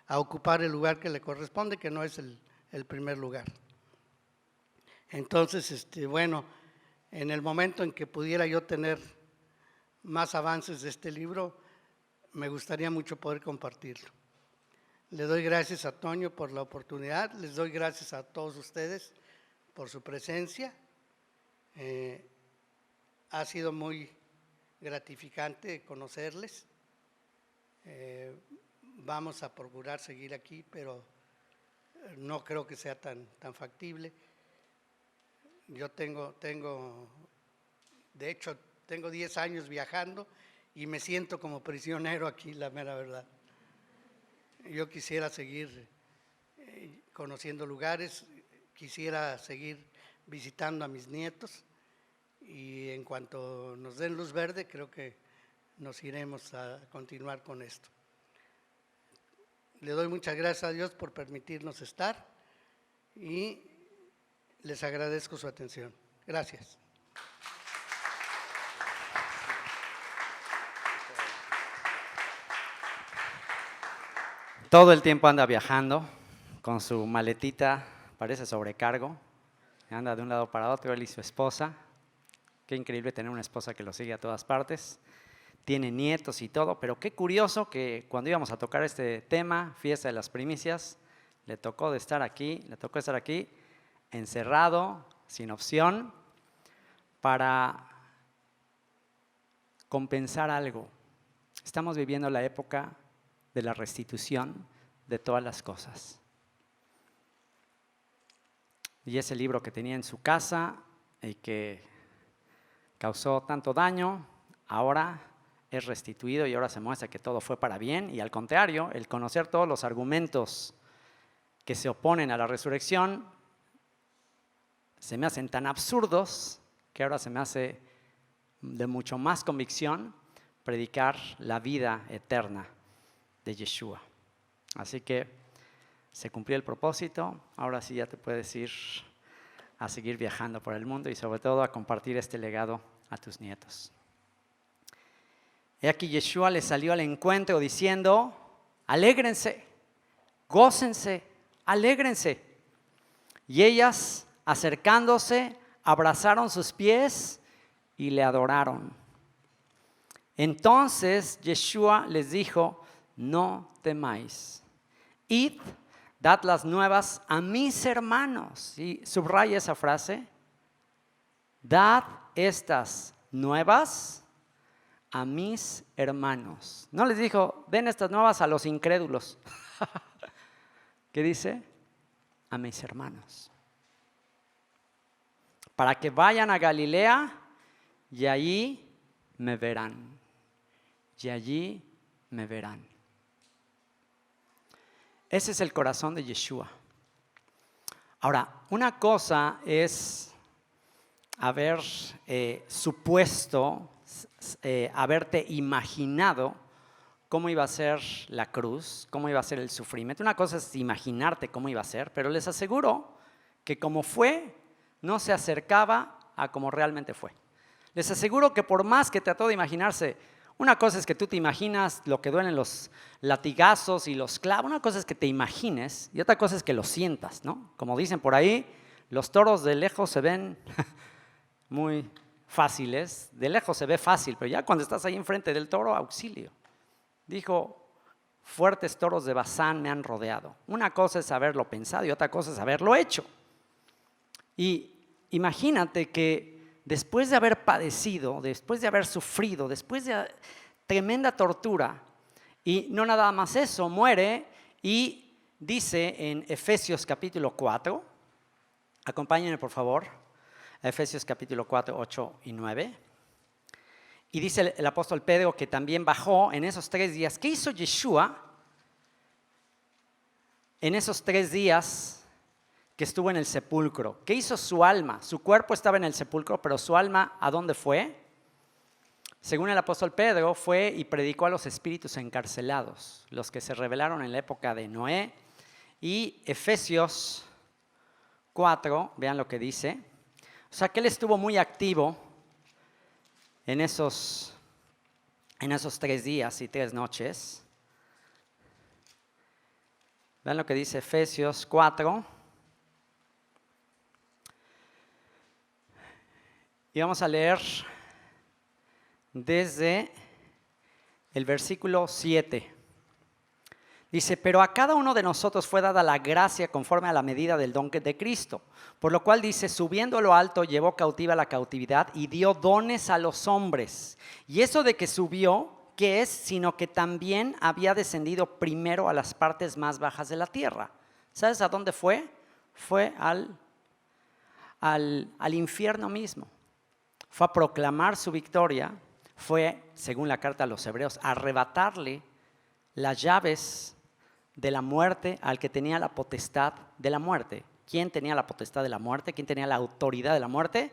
a ocupar el lugar que le corresponde, que no es el primer lugar. Entonces, bueno, en el momento en que pudiera yo tener más avances de este libro, me gustaría mucho poder compartirlo. Le doy gracias a Toño por la oportunidad, les doy gracias a todos ustedes por su presencia. Ha sido muy gratificante conocerles. Vamos a procurar seguir aquí, pero no creo que sea tan factible. Yo de hecho, tengo 10 años viajando y me siento como prisionero aquí, la mera verdad. Yo quisiera seguir conociendo lugares, quisiera seguir visitando a mis nietos y en cuanto nos den luz verde, creo que nos iremos a continuar con esto. Le doy muchas gracias a Dios por permitirnos estar y les agradezco su atención. Gracias. Todo el tiempo anda viajando con su maletita, parece sobrecargo, anda de un lado para otro, él y su esposa. Qué increíble tener una esposa que lo sigue a todas partes. Tiene nietos y todo, pero qué curioso que cuando íbamos a tocar este tema, Fiesta de las Primicias, le tocó estar aquí encerrado, sin opción, para compensar algo. Estamos viviendo la época de la restitución de todas las cosas. Y ese libro que tenía en su casa y que causó tanto daño, ahora es restituido y ahora se muestra que todo fue para bien. Y al contrario, el conocer todos los argumentos que se oponen a la resurrección se me hacen tan absurdos que ahora se me hace de mucho más convicción predicar la vida eterna de Yeshua. Así que se cumplió el propósito, ahora sí ya te puedes ir a seguir viajando por el mundo y sobre todo a compartir este legado a tus nietos. He aquí Yeshua les salió al encuentro diciendo: alégrense, gócense, alégrense. Y ellas, acercándose, abrazaron sus pies y le adoraron. Entonces Yeshua les dijo: no temáis, id, dad las nuevas a mis hermanos. Y subraya esa frase: dad estas nuevas a mis hermanos. No les dijo: den estas nuevas a los incrédulos. ¿Qué dice? A mis hermanos. Para que vayan a Galilea y allí me verán. Y allí me verán. Ese es el corazón de Yeshua. Ahora, una cosa es haber supuesto, haberte imaginado cómo iba a ser la cruz, cómo iba a ser el sufrimiento. Una cosa es imaginarte cómo iba a ser, pero les aseguro que como fue, no se acercaba a como realmente fue. Les aseguro que por más que trató de imaginarse, una cosa es que tú te imaginas lo que duelen los latigazos y los clavos, una cosa es que te imagines y otra cosa es que lo sientas, ¿no? Como dicen por ahí, los toros de lejos se ven muy fáciles, de lejos se ve fácil, pero ya cuando estás ahí enfrente del toro, auxilio. Dijo: fuertes toros de Basán me han rodeado. Una cosa es haberlo pensado y otra cosa es haberlo hecho. Y imagínate que después de haber padecido, después de haber sufrido, después de tremenda tortura, y no nada más eso, muere y dice en Efesios capítulo 4, acompáñenme por favor, a Efesios capítulo 4, 8 y 9. Y dice el apóstol Pedro que también bajó en esos 3 días. ¿Qué hizo Yeshua en esos 3 días que estuvo en el sepulcro? ¿Qué hizo su alma? Su cuerpo estaba en el sepulcro, pero su alma, ¿a dónde fue? Según el apóstol Pedro, fue y predicó a los espíritus encarcelados, los que se rebelaron en la época de Noé. Y Efesios 4, vean lo que dice. O sea, que él estuvo muy activo en esos 3 días y 3 noches. Vean lo que dice Efesios 4. Y vamos a leer desde el versículo 7. Dice, pero a cada uno de nosotros fue dada la gracia conforme a la medida del don de Cristo. Por lo cual dice, subiendo a lo alto, llevó cautiva la cautividad y dio dones a los hombres. Y eso de que subió, ¿qué es? Sino que también había descendido primero a las partes más bajas de la tierra. ¿Sabes a dónde fue? Fue al infierno mismo. Fue a proclamar su victoria. Fue, según la carta a los hebreos, a arrebatarle las llaves de la muerte al que tenía la potestad de la muerte. ¿Quién tenía la potestad de la muerte? ¿Quién tenía la autoridad de la muerte?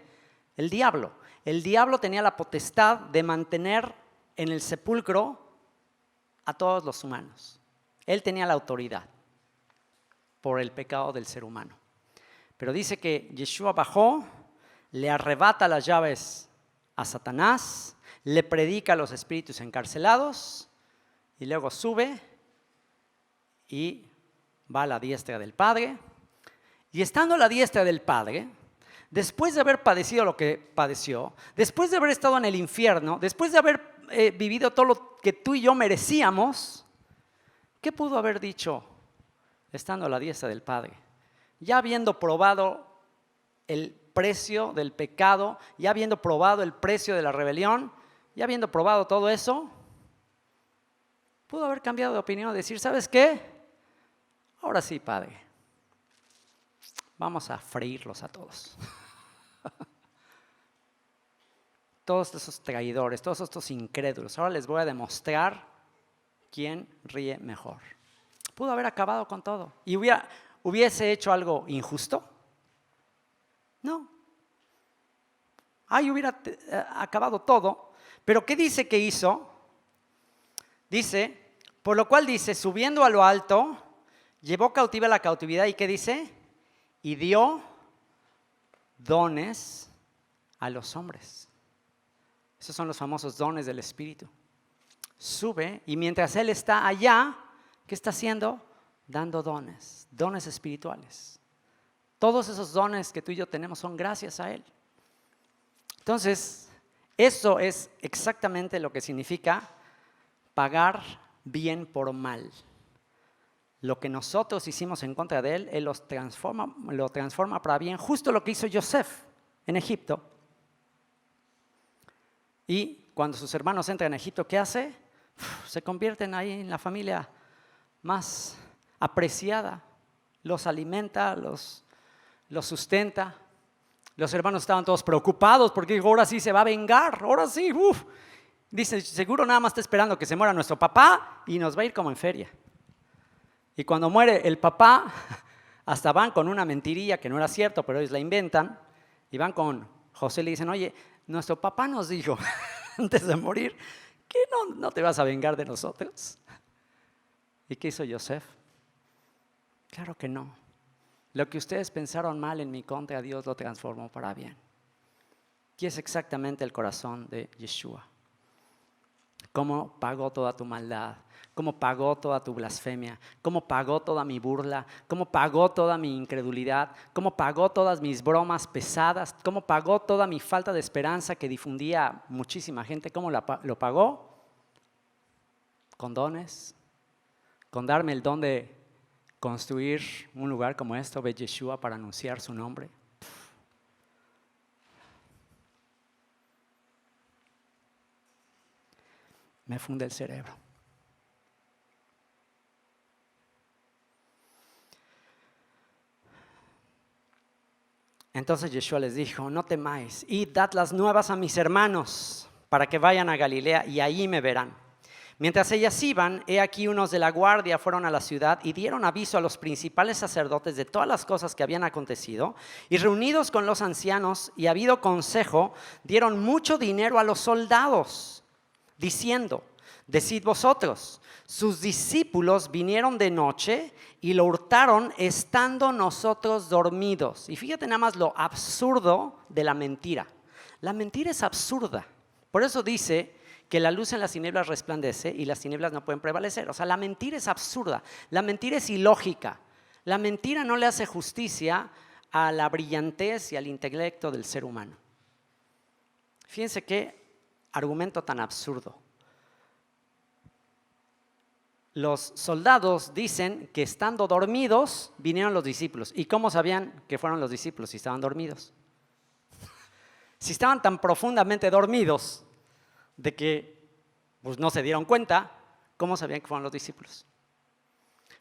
El diablo. El diablo tenía la potestad de mantener en el sepulcro a todos los humanos. Él tenía la autoridad por el pecado del ser humano. Pero dice que Yeshua bajó, le arrebata las llaves a Satanás, le predica a los espíritus encarcelados y luego sube y va a la diestra del Padre. Y estando a la diestra del Padre, después de haber padecido lo que padeció, después de haber estado en el infierno, después de haber vivido todo lo que tú y yo merecíamos, ¿qué pudo haber dicho estando a la diestra del Padre? Ya habiendo probado el precio del pecado, ya habiendo probado el precio de la rebelión, ya habiendo probado todo eso, pudo haber cambiado de opinión y decir, ¿sabes qué? Ahora sí, Padre, vamos a freírlos a todos. Todos esos traidores, todos estos incrédulos, ahora les voy a demostrar quién ríe mejor. Pudo haber acabado con todo. ¿Y hubiese hecho algo injusto? No. Ahí hubiera acabado todo. Pero ¿qué dice que hizo? Dice, por lo cual dice, subiendo a lo alto, llevó cautiva la cautividad. ¿Y qué dice? Y dio dones a los hombres. Esos son los famosos dones del Espíritu. Sube y mientras Él está allá, ¿qué está haciendo? Dando dones espirituales. Todos esos dones que tú y yo tenemos son gracias a Él. Entonces, eso es exactamente lo que significa pagar bien por mal. Lo que nosotros hicimos en contra de Él, Él lo transforma para bien. Justo lo que hizo Yosef en Egipto. Y cuando sus hermanos entran a Egipto, ¿qué hace? Se convierten ahí en la familia más apreciada. Los alimenta, los sustenta. Los hermanos estaban todos preocupados porque dijo, ahora sí se va a vengar, ahora sí. Dice, seguro nada más está esperando que se muera nuestro papá y nos va a ir como en feria. Y cuando muere el papá, hasta van con una mentirilla que no era cierto, pero ellos la inventan. Y van con José y le dicen, oye, nuestro papá nos dijo antes de morir que no te vas a vengar de nosotros. ¿Y qué hizo Yosef? Claro que no. Lo que ustedes pensaron mal en mi contra, Dios lo transformó para bien. Y es exactamente el corazón de Yeshua. Cómo pagó toda tu maldad, cómo pagó toda tu blasfemia, cómo pagó toda mi burla, cómo pagó toda mi incredulidad, cómo pagó todas mis bromas pesadas, cómo pagó toda mi falta de esperanza que difundía muchísima gente. ¿Cómo lo pagó? Con dones, con darme el don de construir un lugar como esto, Bet Yeshua, para anunciar su nombre. Me funde el cerebro. Entonces Yeshua les dijo, no temáis, id, dad las nuevas a mis hermanos para que vayan a Galilea y allí me verán. Mientras ellas iban, he aquí unos de la guardia fueron a la ciudad y dieron aviso a los principales sacerdotes de todas las cosas que habían acontecido, y reunidos con los ancianos y habido consejo, dieron mucho dinero a los soldados, diciendo, decid vosotros, sus discípulos vinieron de noche y lo hurtaron estando nosotros dormidos. Y fíjate nada más lo absurdo de la mentira. La mentira es absurda. Por eso dice que la luz en las tinieblas resplandece y las tinieblas no pueden prevalecer. O sea, la mentira es absurda. La mentira es ilógica. La mentira no le hace justicia a la brillantez y al intelecto del ser humano. Fíjense qué argumento tan absurdo. Los soldados dicen que estando dormidos vinieron los discípulos. ¿Y cómo sabían que fueron los discípulos si estaban dormidos? Si estaban tan profundamente dormidos de que pues, no se dieron cuenta, ¿cómo sabían que fueron los discípulos?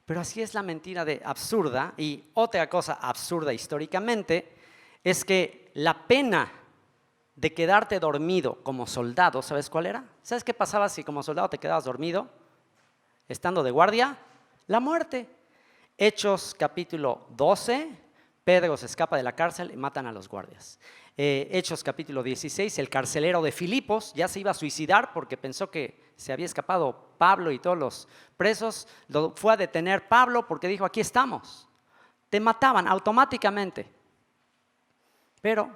Pero así es la mentira absurda. Y otra cosa absurda históricamente es que la pena de quedarte dormido como soldado, ¿sabes cuál era? ¿Sabes qué pasaba si como soldado te quedabas dormido? Estando de guardia, la muerte. Hechos capítulo 12, Pedro se escapa de la cárcel y matan a los guardias. Hechos capítulo 16, el carcelero de Filipos ya se iba a suicidar porque pensó que se había escapado Pablo y todos los presos. Lo fue a detener Pablo porque dijo, aquí estamos. Te mataban automáticamente. Pero,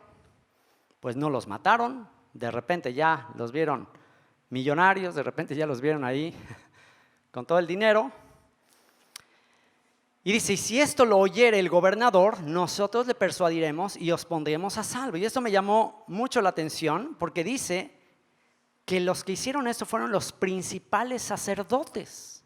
pues no los mataron. De repente ya los vieron millonarios, de repente ya los vieron ahí con todo el dinero. Y dice, y si esto lo oyere el gobernador, nosotros le persuadiremos y os pondremos a salvo. Y esto me llamó mucho la atención porque dice que los que hicieron esto fueron los principales sacerdotes.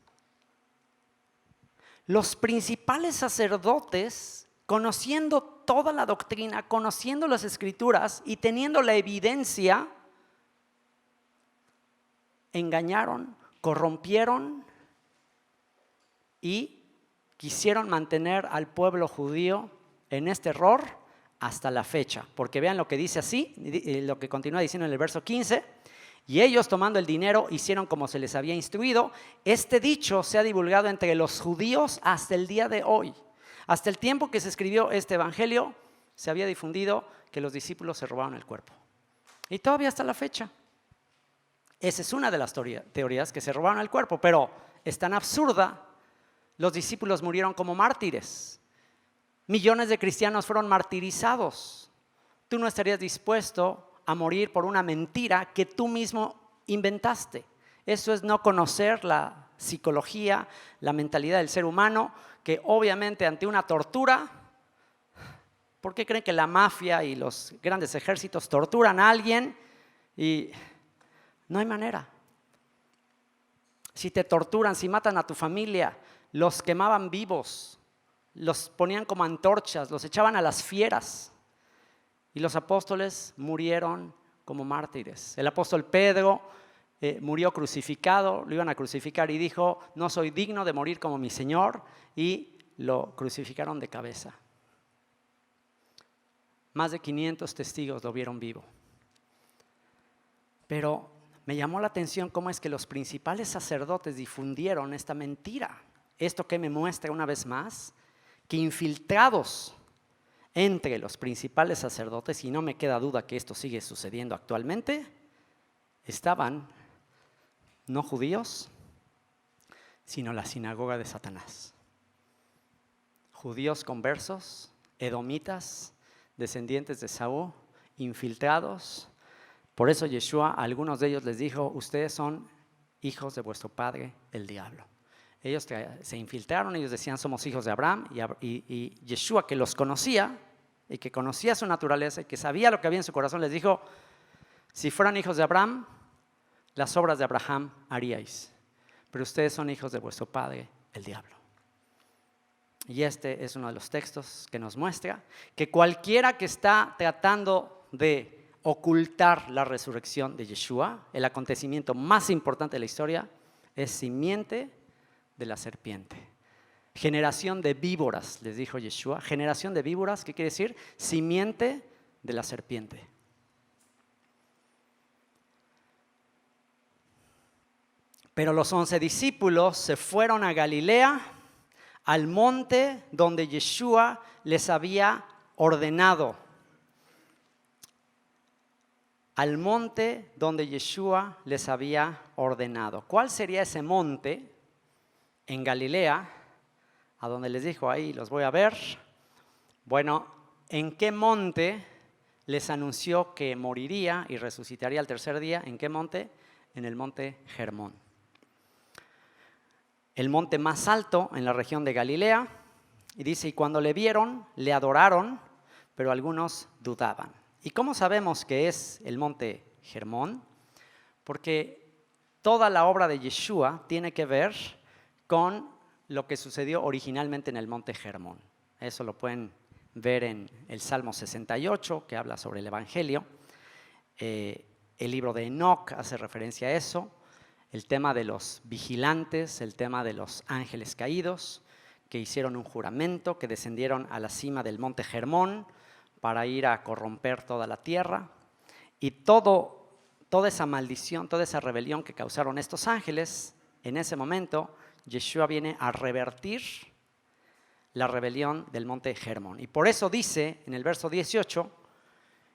Los principales sacerdotes, conociendo toda la doctrina, conociendo las escrituras y teniendo la evidencia, engañaron, corrompieron y quisieron mantener al pueblo judío en este error hasta la fecha. Porque vean lo que dice así, lo que continúa diciendo en el verso 15. Y ellos, tomando el dinero, hicieron como se les había instruido. Este dicho se ha divulgado entre los judíos hasta el día de hoy. Hasta el tiempo que se escribió este evangelio, se había difundido que los discípulos se robaron el cuerpo. Y todavía hasta la fecha. Esa es una de las teorías, que se robaron el cuerpo, pero es tan absurda. Los discípulos murieron como mártires. Millones de cristianos fueron martirizados. Tú no estarías dispuesto a morir por una mentira que tú mismo inventaste. Eso es no conocer la psicología, la mentalidad del ser humano, que obviamente ante una tortura, ¿por qué creen que la mafia y los grandes ejércitos torturan a alguien y no hay manera? Si te torturan, si matan a tu familia, los quemaban vivos, los ponían como antorchas, los echaban a las fieras. Y los apóstoles murieron como mártires. El apóstol Pedro murió crucificado, lo iban a crucificar y dijo, no soy digno de morir como mi Señor, y lo crucificaron de cabeza. Más de 500 testigos lo vieron vivo. Pero me llamó la atención cómo es que los principales sacerdotes difundieron esta mentira. Esto que me muestra una vez más, que infiltrados entre los principales sacerdotes, y no me queda duda que esto sigue sucediendo actualmente, estaban no judíos, sino la sinagoga de Satanás. Judíos conversos, edomitas, descendientes de Saúl, infiltrados. Por eso Yeshua a algunos de ellos les dijo, ustedes son hijos de vuestro padre, el diablo. Ellos se infiltraron, ellos decían somos hijos de Abraham, y Yeshua, que los conocía y que conocía su naturaleza y que sabía lo que había en su corazón, les dijo, si fueran hijos de Abraham, las obras de Abraham haríais, pero ustedes son hijos de vuestro padre, el diablo. Y este es uno de los textos que nos muestra que cualquiera que está tratando de ocultar la resurrección de Yeshua, el acontecimiento más importante de la historia, es simiente de la serpiente. Generación de víboras, les dijo Yeshua. Generación de víboras, ¿qué quiere decir? Simiente de la serpiente. Pero los 11 discípulos se fueron a Galilea, al monte donde Yeshua les había ordenado. Al monte donde Yeshua les había ordenado. ¿Cuál sería ese monte en Galilea? A donde les dijo, ahí los voy a ver. Bueno, ¿en qué monte les anunció que moriría y resucitaría al tercer día? ¿En qué monte? En el monte Hermón. El monte más alto en la región de Galilea. Y dice, y cuando le vieron, le adoraron, pero algunos dudaban. ¿Y cómo sabemos que es el monte Hermón? Porque toda la obra de Yeshua tiene que ver con lo que sucedió originalmente en el monte Hermón. Eso lo pueden ver en el Salmo 68, que habla sobre el Evangelio. El libro de Enoc hace referencia a eso. El tema de los vigilantes, el tema de los ángeles caídos, que hicieron un juramento, que descendieron a la cima del monte Hermón para ir a corromper toda la tierra. Y toda esa maldición, toda esa rebelión que causaron estos ángeles, en ese momento Yeshua viene a revertir la rebelión del monte Hermón. Y por eso dice en el verso 18,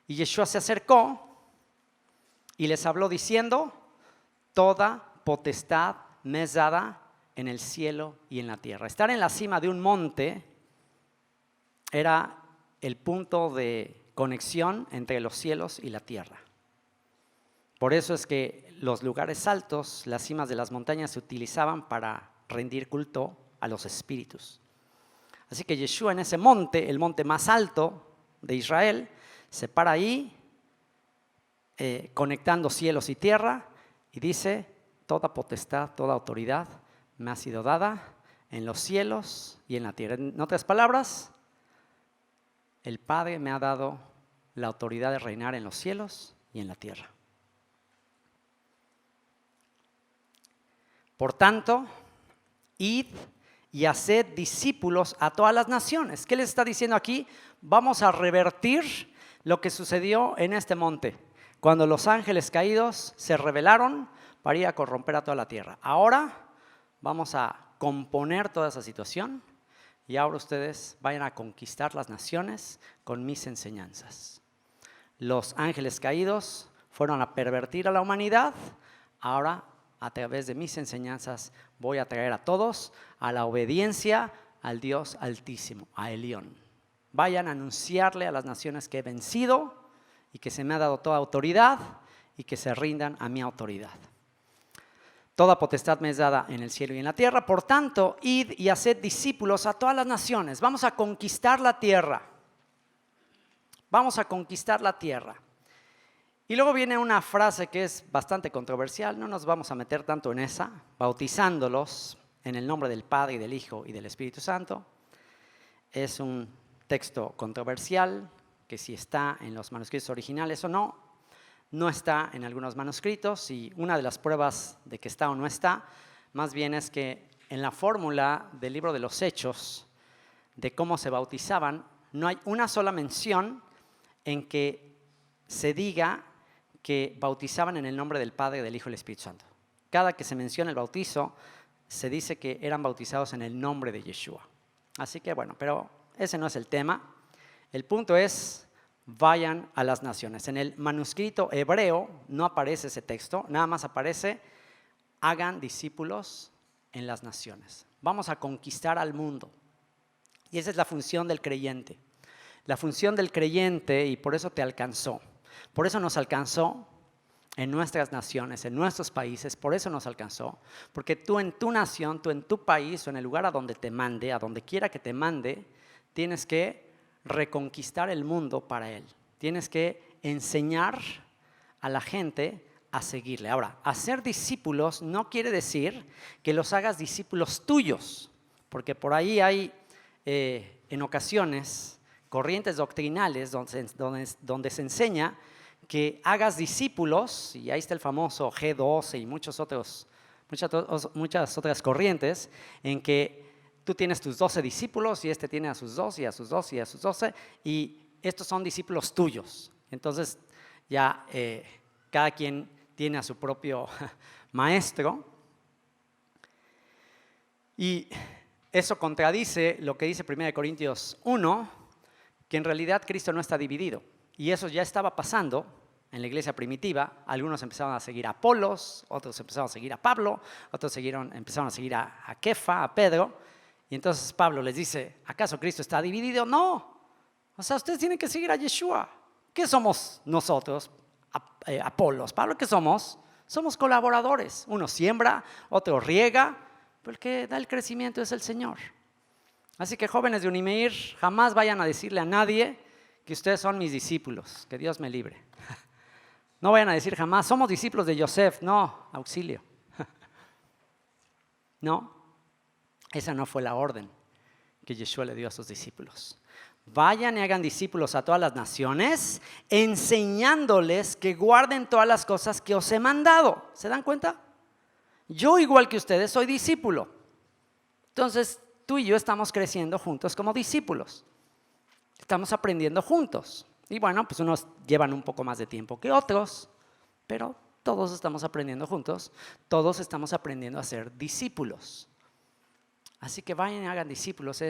y Yeshua se acercó y les habló diciendo, toda potestad me es dada en el cielo y en la tierra. Estar en la cima de un monte era el punto de conexión entre los cielos y la tierra. Por eso es que los lugares altos, las cimas de las montañas, se utilizaban para rendir culto a los espíritus. Así que Yeshua en ese monte, el monte más alto de Israel, se para ahí, conectando cielos y tierra, y dice, toda potestad, toda autoridad me ha sido dada en los cielos y en la tierra. En otras palabras, el Padre me ha dado la autoridad de reinar en los cielos y en la tierra. Por tanto, id y haced discípulos a todas las naciones. ¿Qué les está diciendo aquí? Vamos a revertir lo que sucedió en este monte, cuando los ángeles caídos se rebelaron para ir a corromper a toda la tierra. Ahora vamos a componer toda esa situación y ahora ustedes vayan a conquistar las naciones con mis enseñanzas. Los ángeles caídos fueron a pervertir a la humanidad, ahora a través de mis enseñanzas voy a traer a todos a la obediencia al Dios Altísimo, a Elión. Vayan a anunciarle a las naciones que he vencido y que se me ha dado toda autoridad y que se rindan a mi autoridad. Toda potestad me es dada en el cielo y en la tierra, por tanto, id y haced discípulos a todas las naciones. Vamos a conquistar la tierra. Vamos a conquistar la tierra. Y luego viene una frase que es bastante controversial, no nos vamos a meter tanto en esa, bautizándolos en el nombre del Padre y del Hijo y del Espíritu Santo. Es un texto controversial, que si está en los manuscritos originales o no, no está en algunos manuscritos, y una de las pruebas de que está o no está, más bien es que en la fórmula del libro de los Hechos, de cómo se bautizaban, no hay una sola mención en que se diga que bautizaban en el nombre del Padre, del Hijo y del Espíritu Santo. Cada que se menciona el bautizo, se dice que eran bautizados en el nombre de Yeshua. Así que bueno, pero ese no es el tema. El punto es, vayan a las naciones. En el manuscrito hebreo no aparece ese texto, nada más aparece, hagan discípulos en las naciones. Vamos a conquistar al mundo. Y esa es la función del creyente. La función del creyente, y por eso te alcanzó. Por eso nos alcanzó en nuestras naciones, en nuestros países, por eso nos alcanzó. Porque tú en tu nación, tú en tu país o en el lugar a donde te mande, a donde quiera que te mande, tienes que reconquistar el mundo para Él. Tienes que enseñar a la gente a seguirle. Ahora, hacer discípulos no quiere decir que los hagas discípulos tuyos, porque por ahí hay en ocasiones corrientes doctrinales donde se enseña que hagas discípulos, y ahí está el famoso G12 y muchas otras corrientes, en que tú tienes tus 12 discípulos y este tiene a sus 2 y a sus 2 y a sus 12, y estos son discípulos tuyos. Entonces ya cada quien tiene a su propio maestro, y eso contradice lo que dice 1 Corintios 1, que en realidad Cristo no está dividido. Y eso ya estaba pasando en la iglesia primitiva. Algunos empezaron a seguir a Apolos, otros empezaron a seguir a Pablo, otros empezaron a seguir a Kefa, a Pedro. Y entonces Pablo les dice, ¿acaso Cristo está dividido? No. O sea, ustedes tienen que seguir a Yeshua. ¿Qué somos nosotros? Apolos. Pablo, ¿qué somos? Somos colaboradores. Uno siembra, otro riega, pero el que da el crecimiento es el Señor. Así que jóvenes de Unimeir, jamás vayan a decirle a nadie que ustedes son mis discípulos, que Dios me libre. No vayan a decir jamás, somos discípulos de Yosef. No, auxilio. No, esa no fue la orden que Yeshua le dio a sus discípulos. Vayan y hagan discípulos a todas las naciones, enseñándoles que guarden todas las cosas que os he mandado. ¿Se dan cuenta? Yo, igual que ustedes, soy discípulo. Entonces, tú y yo estamos creciendo juntos como discípulos. Estamos aprendiendo juntos. Y bueno, pues unos llevan un poco más de tiempo que otros, pero todos estamos aprendiendo juntos. Todos estamos aprendiendo a ser discípulos. Así que vayan y hagan discípulos.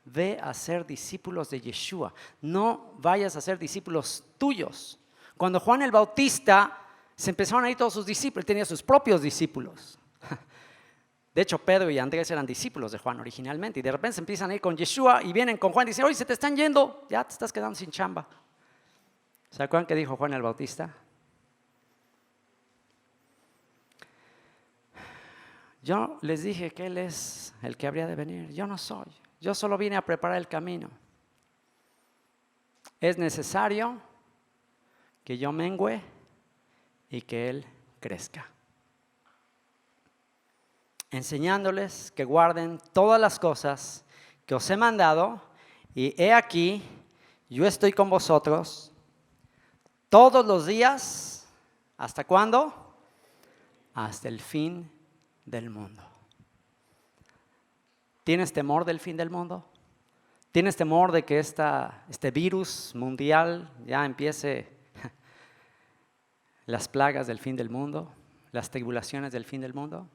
Ve a ser discípulos de Yeshua. No vayas a ser discípulos tuyos. Cuando Juan el Bautista se empezaron a ir todos sus discípulos, tenía sus propios discípulos. De hecho, Pedro y Andrés eran discípulos de Juan originalmente, y de repente se empiezan a ir con Yeshua y vienen con Juan y dicen, oye, se te están yendo, ya te estás quedando sin chamba. ¿Se acuerdan qué dijo Juan el Bautista? Yo les dije que Él es el que habría de venir. Yo no soy. Yo solo vine a preparar el camino. Es necesario que yo mengüe y que Él crezca. Enseñándoles que guarden todas las cosas que os he mandado, y he aquí, yo estoy con vosotros todos los días. ¿Hasta cuándo? Hasta el fin del mundo. ¿Tienes temor del fin del mundo? ¿Tienes temor de que este virus mundial ya empiece las plagas del fin del mundo, las tribulaciones del fin del mundo?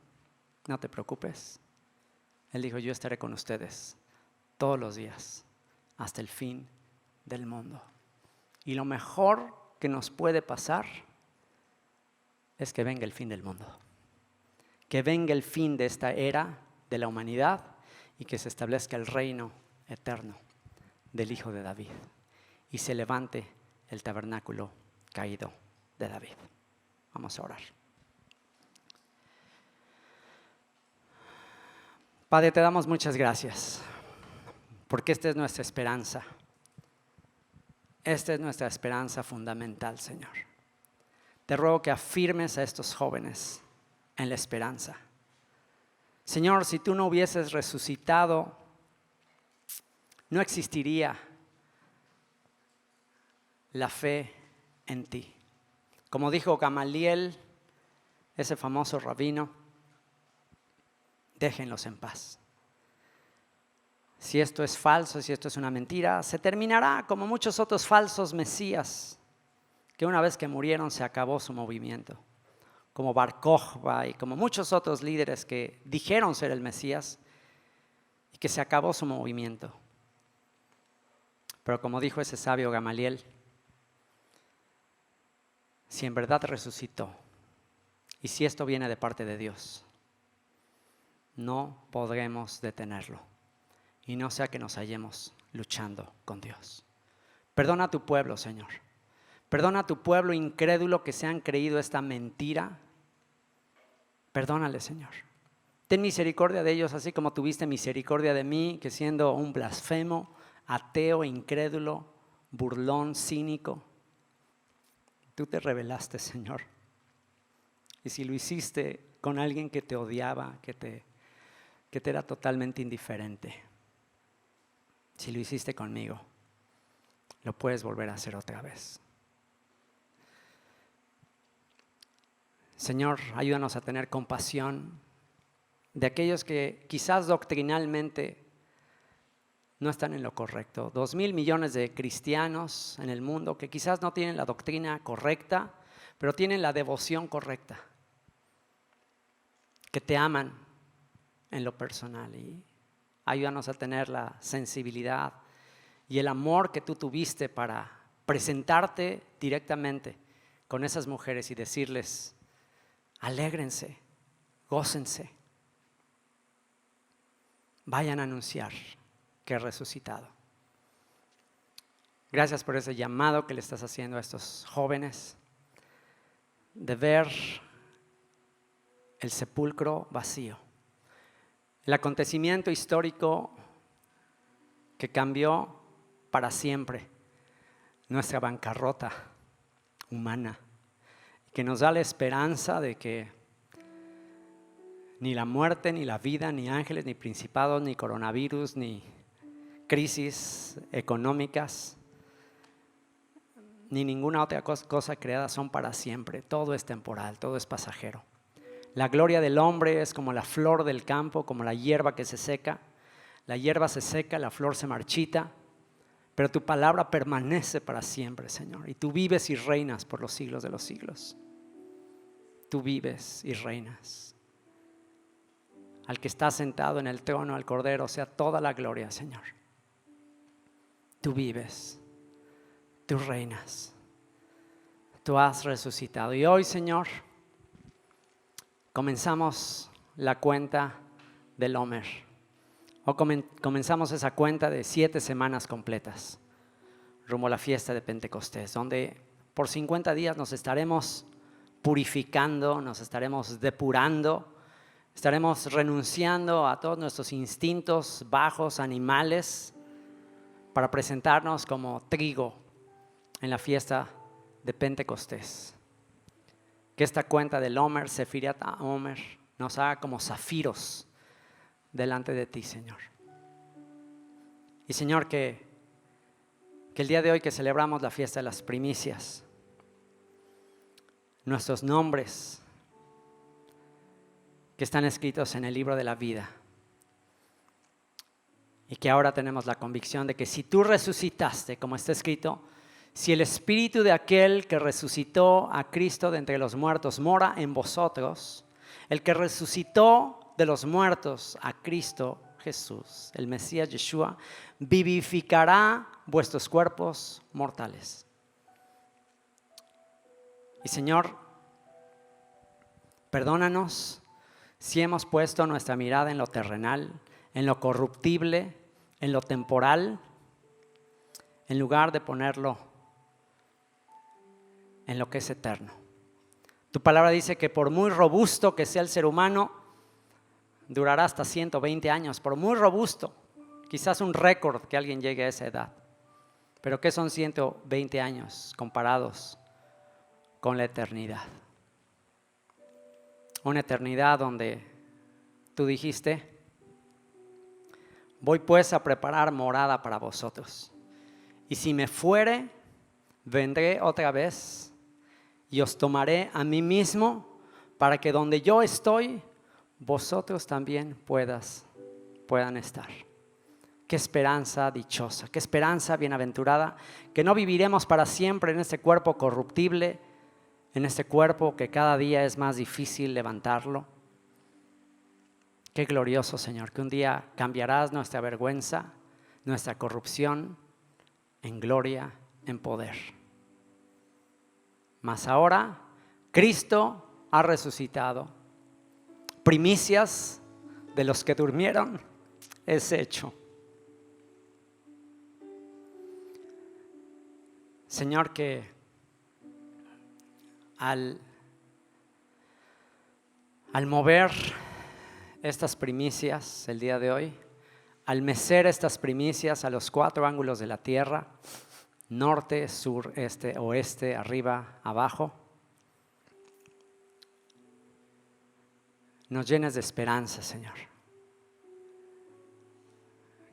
No te preocupes. Él dijo, yo estaré con ustedes todos los días hasta el fin del mundo. Y lo mejor que nos puede pasar es que venga el fin del mundo. Que venga el fin de esta era de la humanidad y que se establezca el reino eterno del Hijo de David y se levante el tabernáculo caído de David. Vamos a orar. Padre, te damos muchas gracias porque esta es nuestra esperanza. Esta es nuestra esperanza fundamental, Señor. Te ruego que afirmes a estos jóvenes en la esperanza. Señor, si tú no hubieses resucitado, no existiría la fe en ti. Como dijo Gamaliel, ese famoso rabino, déjenlos en paz. Si esto es falso, si esto es una mentira, se terminará como muchos otros falsos mesías que una vez que murieron se acabó su movimiento. Como Bar Kokhba y como muchos otros líderes que dijeron ser el Mesías y que se acabó su movimiento. Pero como dijo ese sabio Gamaliel, si en verdad resucitó y si esto viene de parte de Dios, no podremos detenerlo y no sea que nos hallemos luchando con Dios. Perdona a tu pueblo, Señor. Perdona a tu pueblo incrédulo que se han creído esta mentira. Perdónale, Señor. Ten misericordia de ellos, así como tuviste misericordia de mí, que siendo un blasfemo, ateo, incrédulo, burlón, cínico, tú te rebelaste, Señor. y si lo hiciste con alguien que te odiaba, que te era totalmente indiferente, si lo hiciste conmigo, lo puedes volver a hacer otra vez. Señor, ayúdanos a tener compasión de aquellos que quizás doctrinalmente no están en lo correcto. 2,000 millones de cristianos en el mundo que quizás no tienen la doctrina correcta, pero tienen la devoción correcta, que te aman en lo personal, y ayúdanos a tener la sensibilidad y el amor que tú tuviste para presentarte directamente con esas mujeres y decirles: alégrense, gócense, vayan a anunciar que he resucitado. Gracias por ese llamado que le estás haciendo a estos jóvenes de ver el sepulcro vacío, el acontecimiento histórico que cambió para siempre nuestra bancarrota humana, que nos da la esperanza de que ni la muerte, ni la vida, ni ángeles, ni principados, ni coronavirus, ni crisis económicas, ni ninguna otra cosa creada son para siempre. Todo es temporal, todo es pasajero. La gloria del hombre es como la flor del campo, como la hierba que se seca. La hierba se seca, la flor se marchita, pero tu palabra permanece para siempre, Señor. Y tú vives y reinas por los siglos de los siglos. Tú vives y reinas. Al que está sentado en el trono, al Cordero, sea toda la gloria, Señor. Tú vives, tú reinas, tú has resucitado. Y hoy, Señor, comenzamos la cuenta del Homer. O comenzamos esa cuenta de 7 semanas completas rumbo a la fiesta de Pentecostés, donde por 50 días nos estaremos purificando, nos estaremos depurando, estaremos renunciando a todos nuestros instintos bajos, animales, para presentarnos como trigo en la fiesta de Pentecostés. Que esta cuenta del Homer, Sefirat Homer, nos haga como zafiros delante de ti, Señor. Y Señor, que el día de hoy que celebramos la fiesta de las primicias, nuestros nombres que están escritos en el libro de la vida, y que ahora tenemos la convicción de que si tú resucitaste, como está escrito, si el espíritu de aquel que resucitó a Cristo de entre los muertos mora en vosotros, el que resucitó de los muertos a Cristo Jesús, el Mesías Yeshua, vivificará vuestros cuerpos mortales. Y Señor, perdónanos si hemos puesto nuestra mirada en lo terrenal, en lo corruptible, en lo temporal, en lugar de ponerlo en lo que es eterno. Tu palabra dice que por muy robusto que sea el ser humano, durará hasta 120 años, por muy robusto, quizás un récord que alguien llegue a esa edad. Pero ¿qué son 120 años comparados con la eternidad? Una eternidad donde tú dijiste: voy pues a preparar morada para vosotros. Y si me fuere, vendré otra vez y os tomaré a mí mismo, para que donde yo estoy, vosotros también puedan estar. Qué esperanza dichosa, qué esperanza bienaventurada, que no viviremos para siempre en este cuerpo corruptible, en este cuerpo que cada día es más difícil levantarlo. Qué glorioso, Señor, que un día cambiarás nuestra vergüenza, nuestra corrupción, en gloria, en poder. Mas ahora, Cristo ha resucitado. Primicias de los que durmieron es hecho. Señor, que al mover estas primicias el día de hoy, al mecer estas primicias a los 4 ángulos de la tierra, norte, sur, este, oeste, arriba, abajo, nos llenes de esperanza, Señor.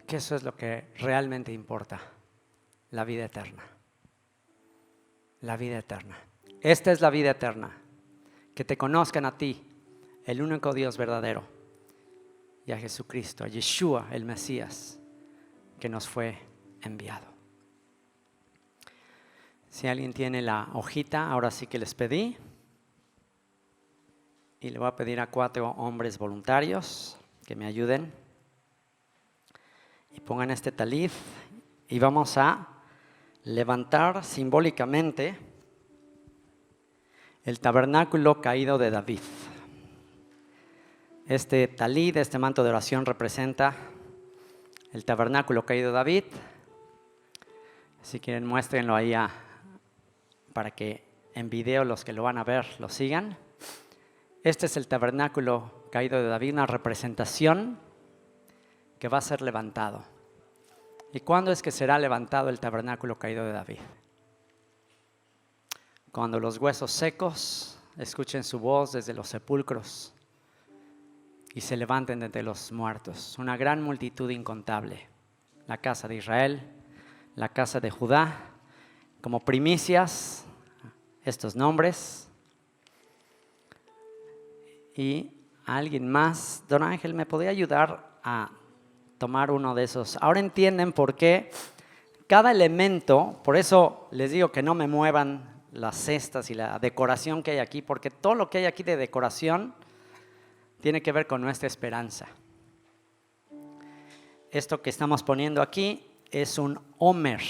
Que eso es lo que realmente importa, la vida eterna. La vida eterna. Esta es la vida eterna, que te conozcan a ti, el único Dios verdadero, y a Jesucristo, a Yeshua, el Mesías, que nos fue enviado. Si alguien tiene la hojita, ahora sí que les pedí. Y le voy a pedir a 4 hombres voluntarios que me ayuden. Y pongan este talid. Y vamos a levantar simbólicamente el tabernáculo caído de David. Este talid, este manto de oración representa el tabernáculo caído de David. Si quieren, muéstrenlo ahí para que en video los que lo van a ver lo sigan. Este es el tabernáculo caído de David, una representación que va a ser levantado. ¿Y cuándo es que será levantado el tabernáculo caído de David? Cuando los huesos secos escuchen su voz desde los sepulcros y se levanten de entre los muertos. Una gran multitud incontable. La casa de Israel, la casa de Judá, como primicias, estos nombres. Y alguien más, Don Ángel, ¿me podría ayudar a tomar uno de esos? Ahora entienden por qué cada elemento, por eso les digo que no me muevan las cestas y la decoración que hay aquí, porque todo lo que hay aquí de decoración tiene que ver con nuestra esperanza. Esto que estamos poniendo aquí es un homer,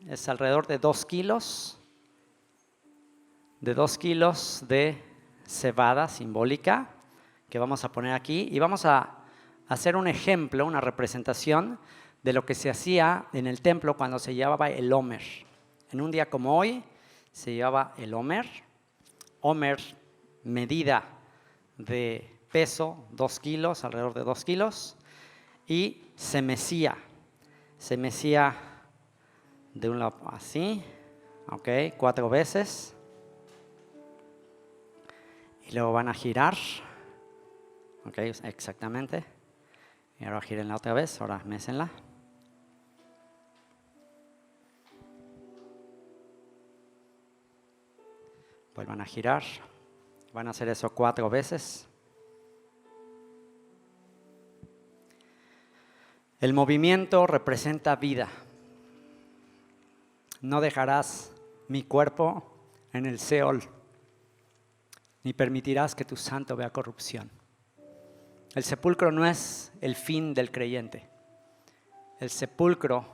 es alrededor de 2 kilos, de cebada simbólica que vamos a poner aquí, y vamos a hacer un ejemplo, una representación de lo que se hacía en el templo cuando se llevaba el homer. En un día como hoy se llevaba el homer, medida de peso, 2 kilos, alrededor de 2 kilos, y se mecía de un lado así, 4 veces, y luego van a girar, exactamente, y ahora giren la otra vez, ahora mécenla. Vuelvan a girar, van a hacer eso 4 veces. El movimiento representa vida. No dejarás mi cuerpo en el Seol, ni permitirás que tu santo vea corrupción. El sepulcro no es el fin del creyente. El sepulcro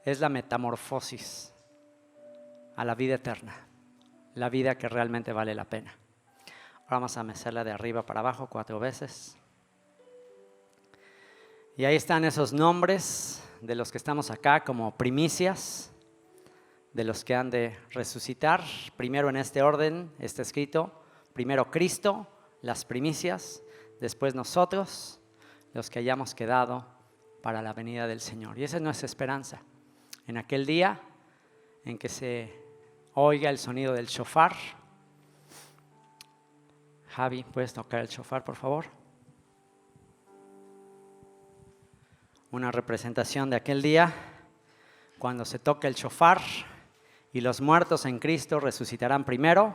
es la metamorfosis a la vida eterna, la vida que realmente vale la pena. Ahora vamos a mecerla de arriba para abajo 4 veces. Y ahí están esos nombres de los que estamos acá como primicias, de los que han de resucitar. Primero en este orden está escrito, primero Cristo, las primicias, después nosotros, los que hayamos quedado para la venida del Señor. Y esa es nuestra esperanza. En aquel día en que se oiga el sonido del shofar. Javi, ¿puedes tocar el shofar, por favor? Una representación de aquel día cuando se toque el shofar y los muertos en Cristo resucitarán primero,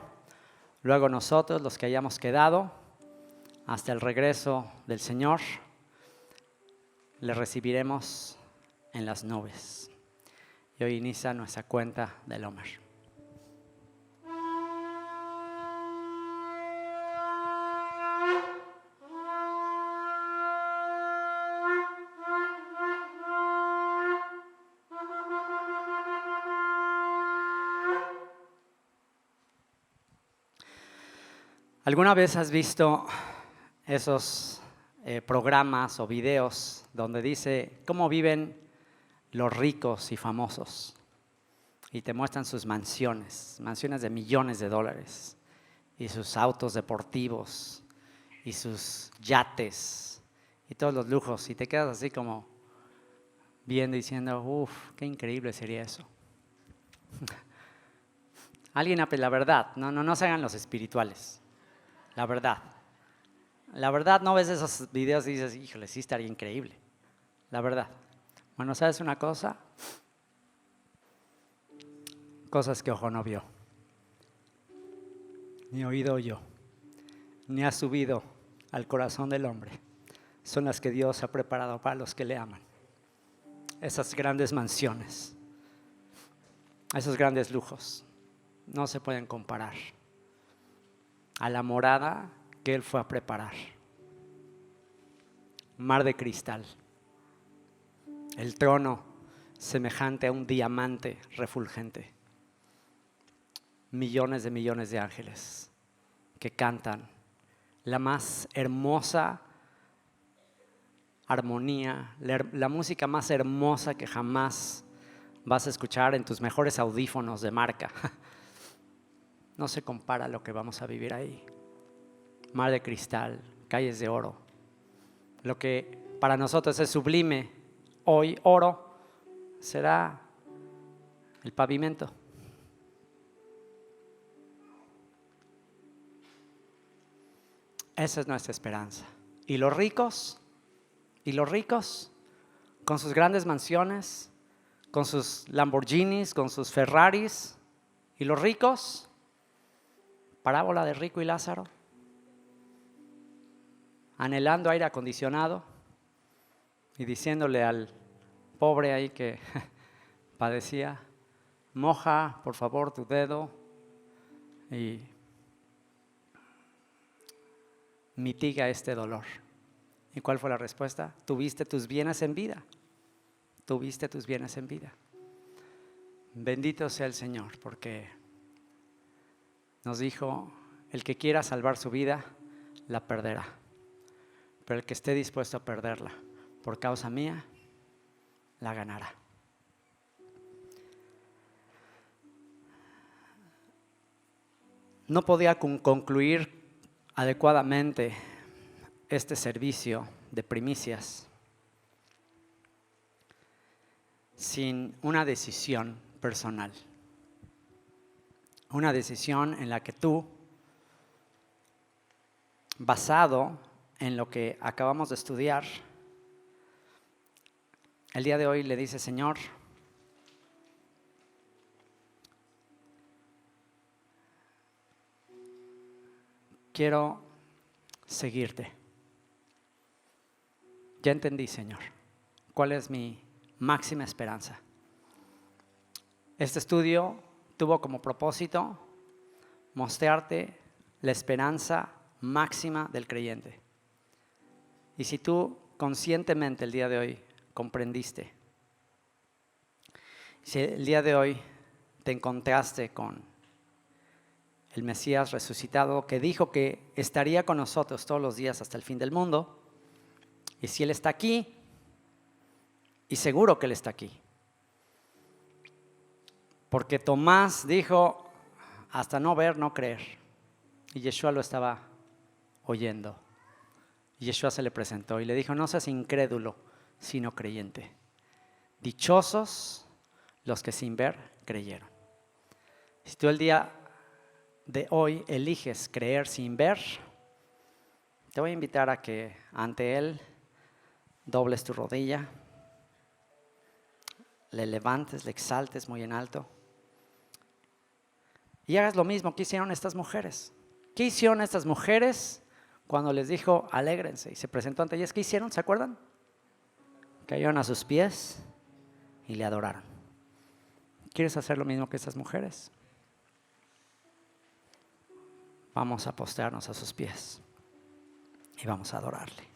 luego nosotros, los que hayamos quedado, hasta el regreso del Señor, le recibiremos en las nubes. Y hoy inicia nuestra cuenta del homer. ¿Alguna vez has visto esos programas o videos donde dice cómo viven los ricos y famosos? Y te muestran sus mansiones de millones de dólares, y sus autos deportivos, y sus yates, y todos los lujos, y te quedas así como viendo y diciendo, uff, qué increíble sería eso. Alguien, la verdad, no se hagan los espirituales. La verdad, La verdad, no ves esos videos y dices, híjole, sí estaría increíble. La verdad. Bueno, ¿sabes una cosa? Cosas que ojo no vio, ni oído oyó, ni ha subido al corazón del hombre, son las que Dios ha preparado para los que le aman. Esas grandes mansiones, esos grandes lujos, no se pueden comparar a la morada que Él fue a preparar. Mar de cristal, el trono semejante a un diamante refulgente, millones de ángeles que cantan la más hermosa armonía, la música más hermosa que jamás vas a escuchar en tus mejores audífonos de marca. No se compara a lo que vamos a vivir ahí. Mar de cristal, calles de oro. Lo que para nosotros es sublime, hoy oro, será el pavimento. Esa es nuestra esperanza. Y los ricos, con sus grandes mansiones, con sus Lamborghinis, con sus Ferraris, y los ricos, parábola de rico y Lázaro, anhelando aire acondicionado y diciéndole al pobre ahí que padecía, moja por favor tu dedo y mitiga este dolor. ¿Y cuál fue la respuesta? Tuviste tus bienes en vida. Tuviste tus bienes en vida. Bendito sea el Señor, porque nos dijo, el que quiera salvar su vida, la perderá. Pero el que esté dispuesto a perderla por causa mía, la ganará. No podía concluir adecuadamente este servicio de primicias sin una decisión personal. Una decisión en la que tú, basado en lo que acabamos de estudiar, el día de hoy le dices, Señor, quiero seguirte. Ya entendí, Señor, cuál es mi máxima esperanza. Este estudio tuvo como propósito mostrarte la esperanza máxima del creyente. Y si tú conscientemente el día de hoy comprendiste, si el día de hoy te encontraste con el Mesías resucitado que dijo que estaría con nosotros todos los días hasta el fin del mundo, y si Él está aquí, y seguro que Él está aquí, porque Tomás dijo, hasta no ver, no creer, y Yeshua lo estaba oyendo. Y Yeshua se le presentó y le dijo, no seas incrédulo, sino creyente. Dichosos los que sin ver creyeron. Si tú el día de hoy eliges creer sin ver, te voy a invitar a que ante Él dobles tu rodilla, le levantes, le exaltes muy en alto y hagas lo mismo que hicieron estas mujeres. ¿Qué hicieron estas mujeres cuando les dijo alégrense y se presentó ante ellas? ¿Qué hicieron? ¿Se acuerdan? Cayeron a sus pies y le adoraron. ¿Quieres hacer lo mismo que estas mujeres? Vamos a postrarnos a sus pies y vamos a adorarle.